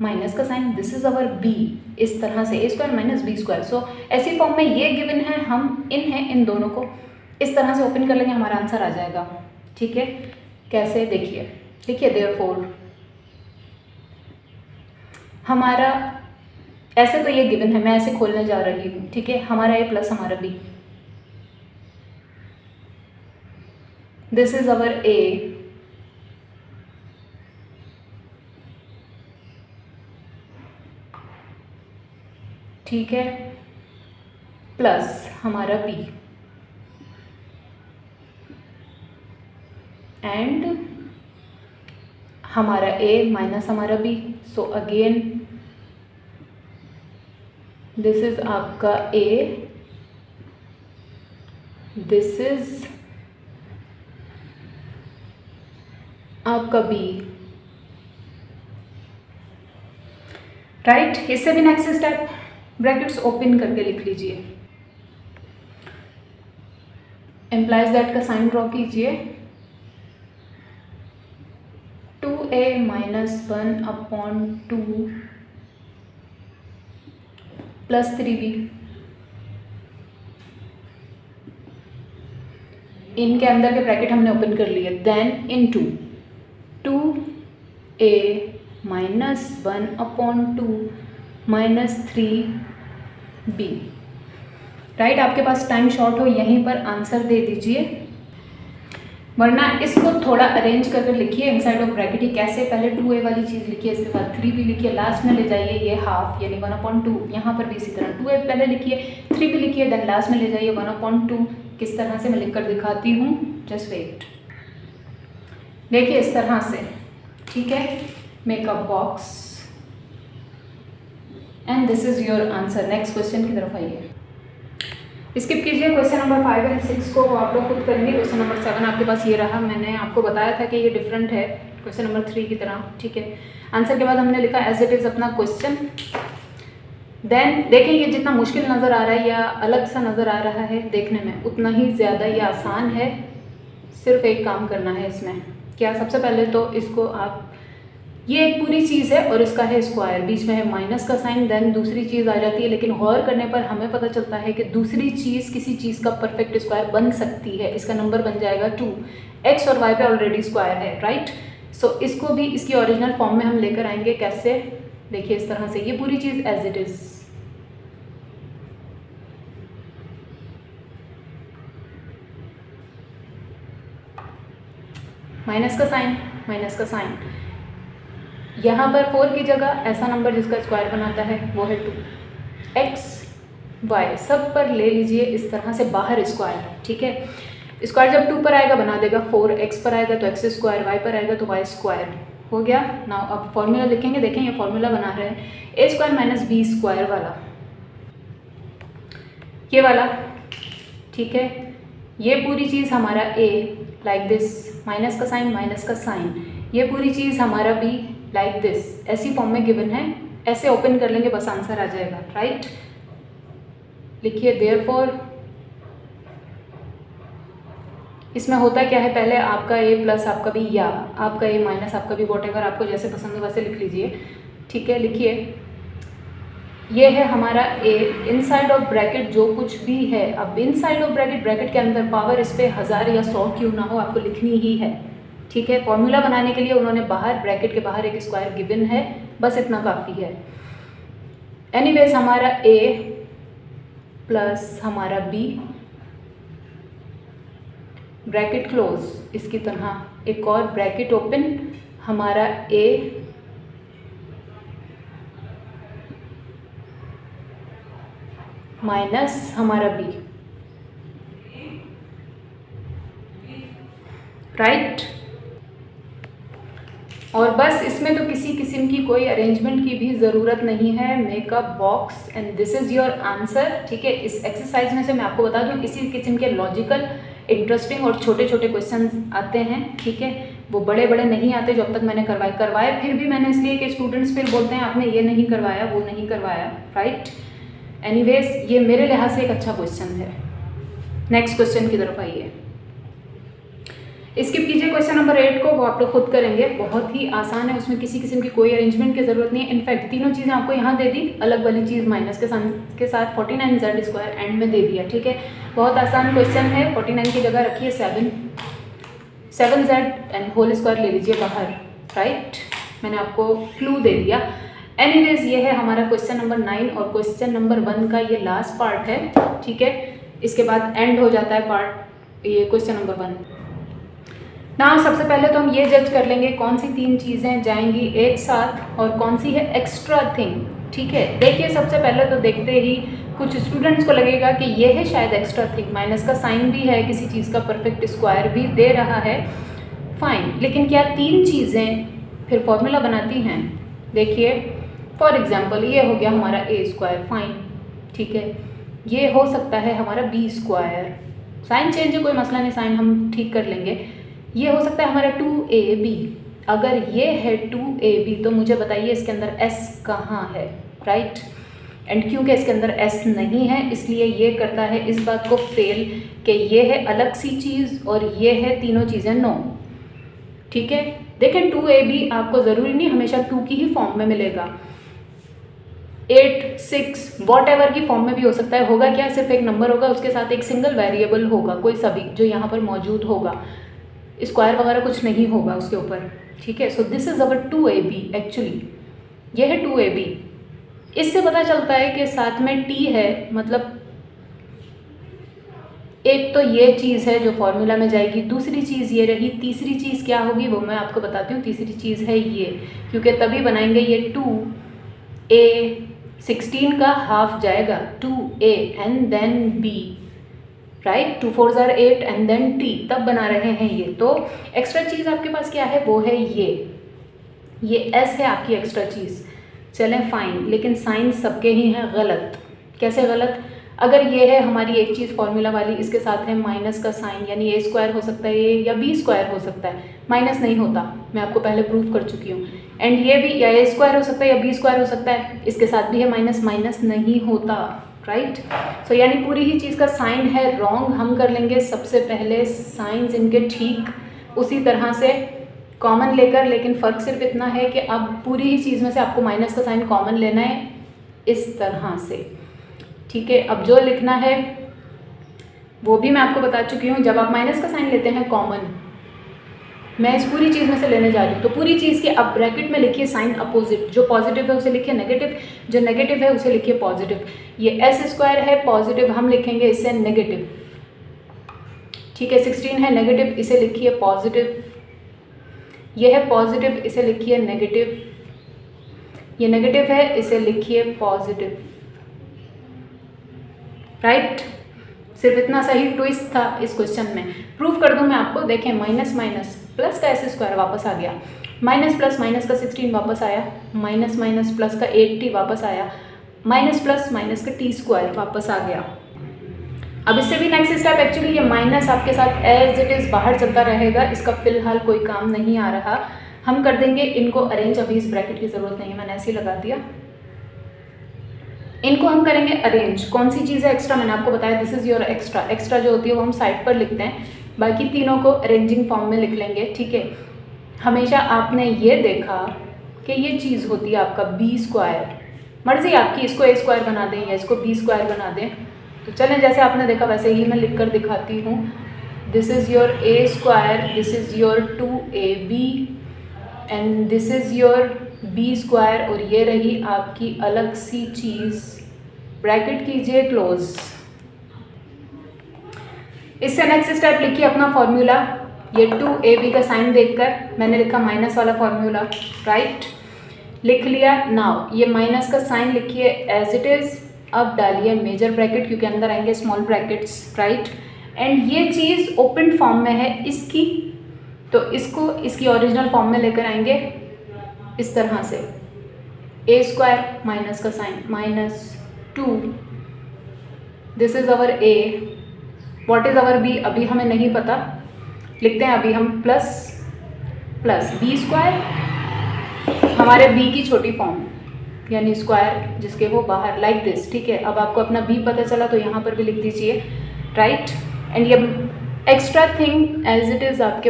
minus का sign, this is our B, इस तरह से A square minus B square. So ऐसी फॉर्म में ये गिवन है, हम इन दोनों को इस तरह से ओपन कर लेंगे, हमारा आंसर आ जाएगा, ठीक है। कैसे देखिए, देखिए देयरफॉर हमारा ऐसे तो ये गिवन है, मैं ऐसे खोलने जा रही हूँ, ठीक है। हमारा ए प्लस हमारा B, this is our A ठीक है, प्लस हमारा बी एंड हमारा ए माइनस हमारा B. So again this is आपका ए, दिस इज आपका बी, राइट। इससे भी नेक्स्ट स्टेप, ब्रैकेट्स ओपन करके लिख लीजिए, एम्प्लाइज दैट का साइन ड्रॉ कीजिए, 2a माइनस 1/2 प्लस 3b, इनके अंदर के ब्रैकेट हमने ओपन कर लिए, then into 2a minus 1/2 minus 3b, right. आपके पास टाइम शॉर्ट हो यहीं पर आंसर दे दीजिए, वरना इसको थोड़ा अरेंज करके लिखिए इनसाइड ऑफ ब्रैकेट ही। कैसे, पहले 2a वाली चीज़ लिखिए, इसके बाद 3b लिखिए, लास्ट में ले जाइए ये हाफ यानी 1/2। यहाँ पर भी इसी तरह 2a पहले लिखिए, 3b लिखिए, देन लास्ट में ले जाइए 1/2। किस तरह से मैं लिख कर दिखाती हूँ, जस्ट वेट। देखिए इस तरह से, ठीक है। Make a box and this is your answer. Next question की तरफ आइए, स्किप कीजिए क्वेश्चन नंबर 5 एंड 6 को आप लोग खुद करेंगे। क्वेश्चन नंबर 7 आपके पास ये रहा, मैंने आपको बताया था कि ये डिफरेंट है क्वेश्चन नंबर 3 की तरह, ठीक है। आंसर के बाद हमने लिखा एज इट इज़ अपना क्वेश्चन। देन देखेंगे जितना मुश्किल नज़र आ रहा है या अलग सा नज़र आ रहा है देखने में, उतना ही ज़्यादा ये आसान है। सिर्फ एक काम करना है इसमें, क्या, सबसे पहले तो इसको आप, ये एक पूरी चीज़ है और इसका है स्क्वायर, बीच में है माइनस का साइन, देन दूसरी चीज़ आ जाती है। लेकिन गौर करने पर हमें पता चलता है कि दूसरी चीज़ किसी चीज़ का परफेक्ट स्क्वायर बन सकती है। इसका नंबर बन जाएगा 2, एक्स और वाई पे ऑलरेडी स्क्वायर है, राइट। सो इसको भी इसकी ओरिजिनल फॉर्म में हम लेकर आएंगे। कैसे, देखिए इस तरह से, ये पूरी चीज़ एज इट इज़, माइनस का साइन, माइनस का साइन, यहाँ पर 4 की जगह ऐसा नंबर जिसका स्क्वायर बनाता है वो है 2, एक्स वाई सब पर ले लीजिए इस तरह से बाहर स्क्वायर, ठीक है। स्क्वायर जब 2 पर आएगा बना देगा 4, एक्स पर आएगा तो एक्स स्क्वायर, वाई पर आएगा तो वाई स्क्वायर। हो गया। नाउ अब फॉर्मूला लिखेंगे, देखें ये फॉर्मूला बना रहे हैं ए स्क्वायर माइनस बी स्क्वायर वाला, ये वाला, ठीक है। ये पूरी चीज़ हमारा ए लाइक दिस, माइनस का साइन, माइनस का साइन, ये पूरी चीज़ हमारा बी लाइक दिस, ऐसी फॉर्म में गिवन है। ऐसे ओपन कर लेंगे बस आंसर आ जाएगा, राइट। लिखिए देयरफॉर, इसमें होता क्या है, पहले आपका ए प्लस आपका बी या आपका ए माइनस आपका बी, वॉटेवर आपको जैसे पसंद हो वैसे लिख लीजिए, ठीक है। लिखिए ये है हमारा ए, इनसाइड ऑफ ब्रैकेट जो कुछ भी है, अब इनसाइड ऑफ ब्रैकेट, ब्रैकेट के अंदर पावर इस पर 1000 या 100 क्यों ना हो आपको लिखनी ही है, ठीक है। फॉर्मूला बनाने के लिए उन्होंने बाहर, ब्रैकेट के बाहर एक स्क्वायर गिवन है, बस इतना काफ़ी है। एनीवेज हमारा ए प्लस हमारा बी, ब्रैकेट क्लोज, इसकी तरह एक और ब्रैकेट ओपन, हमारा ए माइनस हमारा बी, राइट। और बस इसमें तो किसी किस्म की कोई अरेंजमेंट की भी ज़रूरत नहीं है। Make a box and this is your answer. ठीक है, इस एक्सरसाइज में से मैं आपको बता दूं इसी किस्म के लॉजिकल, इंटरेस्टिंग और छोटे छोटे क्वेश्चंस आते हैं। ठीक है, वो बड़े बड़े नहीं आते जो अब तक मैंने करवाए फिर भी मैंने इसलिए कि स्टूडेंट्स फिर बोलते हैं आपने ये नहीं करवाया, वो नहीं करवाया, राइट। एनीवेज, ये मेरे लिहाज से एक अच्छा क्वेश्चन है। नेक्स्ट क्वेश्चन की तरफ आइए। स्किप कीजिए क्वेश्चन नंबर 8 को, वो आप लोग खुद करेंगे, बहुत ही आसान है, उसमें किसी किस्म की कोई अरेंजमेंट की ज़रूरत नहीं है। इनफैक्ट तीनों चीज़ें आपको यहाँ दे दी, अलग वाली चीज़ माइनस के साथ 49z² एंड में दे दिया। ठीक है, बहुत आसान क्वेश्चन है। 49 की जगह रखिए 7z एंड होल स्क्वायर ले लीजिए बाहर, राइट। मैंने आपको क्लू दे दिया। एनीवेज, ये है हमारा क्वेश्चन नंबर 9 और क्वेश्चन नंबर 1 का ये लास्ट पार्ट है। ठीक है, इसके बाद एंड हो जाता है पार्ट ये क्वेश्चन नंबर 1 ना। सबसे पहले तो हम ये जज कर लेंगे कौन सी 3 चीज़ें जाएंगी एक साथ और कौन सी है एक्स्ट्रा थिंग। ठीक है, देखिए सबसे पहले तो देखते ही कुछ स्टूडेंट्स को लगेगा कि ये है शायद एक्स्ट्रा थिंग, माइनस का साइन भी है, किसी चीज़ का परफेक्ट स्क्वायर भी दे रहा है, फाइन। लेकिन क्या 3 चीज़ें फिर फॉर्मूला बनाती हैं? देखिए फॉर एग्जाम्पल ये हो गया हमारा a², फाइन। ठीक है, ये हो सकता है हमारा b², साइन चेंज है कोई मसला नहीं, साइन हम ठीक कर लेंगे। ये हो सकता है हमारा 2ab। अगर ये है 2ab तो मुझे बताइए इसके अंदर s कहाँ है, राइट। एंड क्योंकि इसके अंदर s नहीं है इसलिए ये करता है इस बात को फेल कि ये है अलग सी चीज़ और ये है तीनों चीज़ें नो। ठीक है, देखें 2ab आपको ज़रूरी नहीं हमेशा 2 की ही फॉर्म में मिलेगा, 8, 6 वॉट एवर की फॉर्म में भी हो सकता है। होगा क्या, सिर्फ एक नंबर होगा, उसके साथ एक सिंगल वेरिएबल होगा, कोई सा भी जो यहाँ पर मौजूद होगा, स्क्वायर वगैरह कुछ नहीं होगा उसके ऊपर। ठीक है, so this is our 2ab। Actually ये है 2ab। इससे पता चलता है कि साथ में t है, मतलब एक तो ये चीज़ है जो फॉर्मूला में जाएगी, दूसरी चीज़ ये रही, तीसरी चीज़ क्या होगी वो मैं आपको बताती हूँ। तीसरी चीज़ है ये, क्योंकि तभी बनाएंगे ये 2a 16 का हाफ जाएगा 2a and then b, right. 2 4s are 8 and then t, तब बना रहे हैं ये। तो एक्स्ट्रा चीज़ आपके पास क्या है, वो है ये s है आपकी एक्स्ट्रा चीज़। चलें फाइन, लेकिन साइन सबके ही हैं गलत। कैसे गलत? अगर ये है हमारी एक चीज़ फॉर्मूला वाली, इसके साथ है माइनस का साइन, यानी a² हो सकता है ये या b² हो सकता है, माइनस नहीं होता, मैं आपको पहले प्रूव कर चुकी हूँ। एंड ये भी या a² हो सकता है या b² हो सकता है, इसके साथ भी है माइनस, माइनस नहीं होता, राइट। सो यानी पूरी ही चीज़ का साइन है रॉन्ग। हम कर लेंगे सबसे पहले साइंस इनके ठीक उसी तरह से कॉमन लेकर, लेकिन फ़र्क सिर्फ इतना है कि अब पूरी ही चीज़ में से आपको माइनस का साइन कॉमन लेना है इस तरह से। ठीक है, अब जो लिखना है वो भी मैं आपको बता चुकी हूँ। जब आप माइनस का साइन लेते हैं कॉमन, मैं इस पूरी चीज़ में से लेने जा रही हूँ, तो पूरी चीज़ के अब ब्रैकेट में लिखिए साइन अपोजिट, जो पॉजिटिव है उसे लिखिए नेगेटिव, जो नेगेटिव है उसे लिखिए पॉजिटिव। ये s² है पॉजिटिव, हम लिखेंगे इसे नेगेटिव। ठीक है, 16 है नेगेटिव, इसे लिखिए पॉजिटिव। ये है पॉजिटिव, इसे लिखिए नेगेटिव। ये नेगेटिव है, इसे लिखिए पॉजिटिव, राइट। सिर्फ इतना सही ट्विस्ट था इस क्वेश्चन में। प्रूफ कर दूं मैं आपको, देखें माइनस माइनस प्लस का s² वापस आ गया, माइनस प्लस माइनस का 16 वापस आया, माइनस माइनस प्लस का 8t वापस आया, माइनस प्लस माइनस का t² वापस आ गया। अब इससे भी नेक्स्ट स्टेप, एक्चुअली ये माइनस आपके साथ एज इट इज़ बाहर चलता रहेगा, इसका फिलहाल कोई काम नहीं आ रहा। हम कर देंगे इनको अरेंज, अभी इस ब्रैकेट की ज़रूरत नहीं है, मैंने ऐसे ही लगा दिया। इनको हम करेंगे अरेंज। कौन सी चीज़ है एक्स्ट्रा, मैंने आपको बताया this is your extra. Extra जो होती है वो हम साइड पर लिखते हैं, बाकी तीनों को अरेंजिंग फॉर्म में लिख लेंगे। ठीक है, हमेशा आपने ये देखा कि ये चीज़ होती है आपका b², मर्जी आपकी, इसको a² बना दें या इसको b² बना दें। तो चलें जैसे आपने देखा वैसे ही मैं लिख कर दिखाती हूँ। This is your a², this is your 2ab and this is your b², और ये रही आपकी अलग सी चीज़। ब्रैकेट कीजिए क्लोज। इससे नेक्स्ट स्टेप लिखिए अपना फॉर्मूला। ये 2ab का साइन देखकर मैंने लिखा माइनस वाला फॉर्मूला, राइट, लिख लिया। नाउ ये माइनस का साइन लिखिए एज इट इज़। अब डालिए मेजर ब्रैकेट, क्योंकि अंदर आएंगे स्मॉल ब्रैकेट्स, राइट। एंड ये चीज़ ओपन फॉर्म में है इसकी, तो इसको इसकी ओरिजिनल फॉर्म में लेकर आएंगे इस तरह से ए स्क्वायर माइनस का sign -2, this is our A, what is our B अभी हमें नहीं पता, लिखते हैं अभी हम प्लस बी स्क्वायर, हमारे बी की छोटी फॉर्म यानी स्क्वायर जिसके वो बाहर लाइक दिस, ठीक है। अब आपको अपना बी पता चला तो यहाँ पर भी लिख दीजिए, राइट। एंड ये extra thing as it is आपके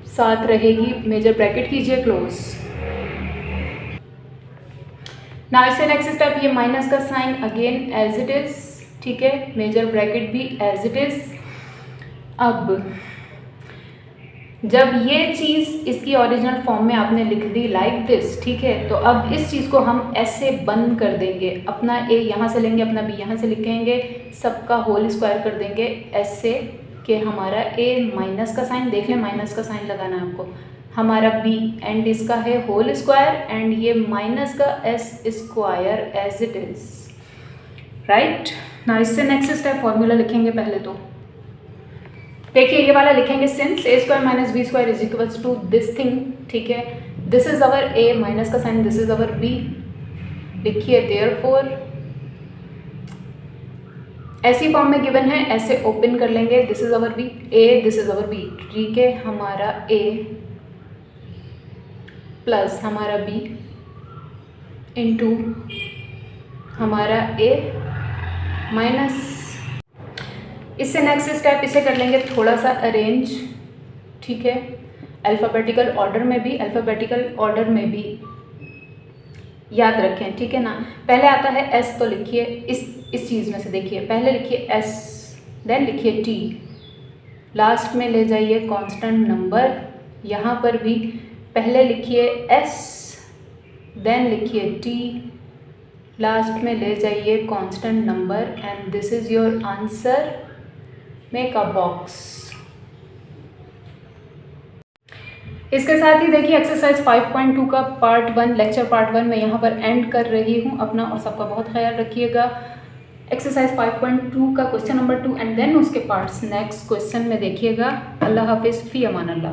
साथ रहेगी, मेजर ब्रैकेट कीजिए क्लोज। नाउ इससे नेक्स्ट स्टेप, ये माइनस का sign again as it is, ठीक है, मेजर ब्रैकेट भी एज इट इज़। अब जब ये चीज़ इसकी ओरिजिनल फॉर्म में आपने लिख दी लाइक दिस, ठीक है, तो अब इस चीज़ को हम ऐसे बंद कर देंगे, अपना ए यहाँ से लेंगे, अपना बी यहाँ से लिखेंगे, सबका होल स्क्वायर कर देंगे ऐसे कि हमारा ए माइनस का साइन, देख लें माइनस का साइन लगाना है आपको, हमारा बी एंड इसका है होल स्क्वायर एंड ये माइनस का S square as it is, right ना। इससे नेक्स्ट स्टेप फॉर्मूला लिखेंगे पहले तो देखिए ये वाला लिखेंगे, since A square minus B square is equals to this thing, ठीक है, this is our A minus का sign, this is our B, लिखिए देयरफॉर ऐसी फॉर्म में गिवन है, ऐसे ओपन कर लेंगे, this is our B A, this is our B, ठीक है, हमारा ए प्लस हमारा बी इंटू हमारा ए माइनस। इससे नेक्स्ट स्टेप इसे कर लेंगे थोड़ा सा अरेंज, ठीक है, अल्फ़ाबेटिकल ऑर्डर में भी याद रखें, ठीक है ना। पहले आता है एस, तो लिखिए इस चीज़ में से देखिए, पहले लिखिए एस, देन लिखिए टी, लास्ट में ले जाइए कांस्टेंट नंबर, यहाँ पर भी पहले लिखिए एस, देन लिखिए टी, लास्ट में ले जाइए constant number and this is your answer, make a box. इसके साथ ही देखिए एक्सरसाइज 5.2 का पार्ट 1 लेक्चर पार्ट 1 मैं यहाँ पर एंड कर रही हूँ। अपना और सबका बहुत ख्याल रखिएगा। एक्सरसाइज 5.2 का क्वेश्चन नंबर 2 एंड देन उसके पार्ट्स नेक्स्ट क्वेश्चन में देखिएगा। अल्लाह हाफिज़, फ़ी अमान अल्लाह।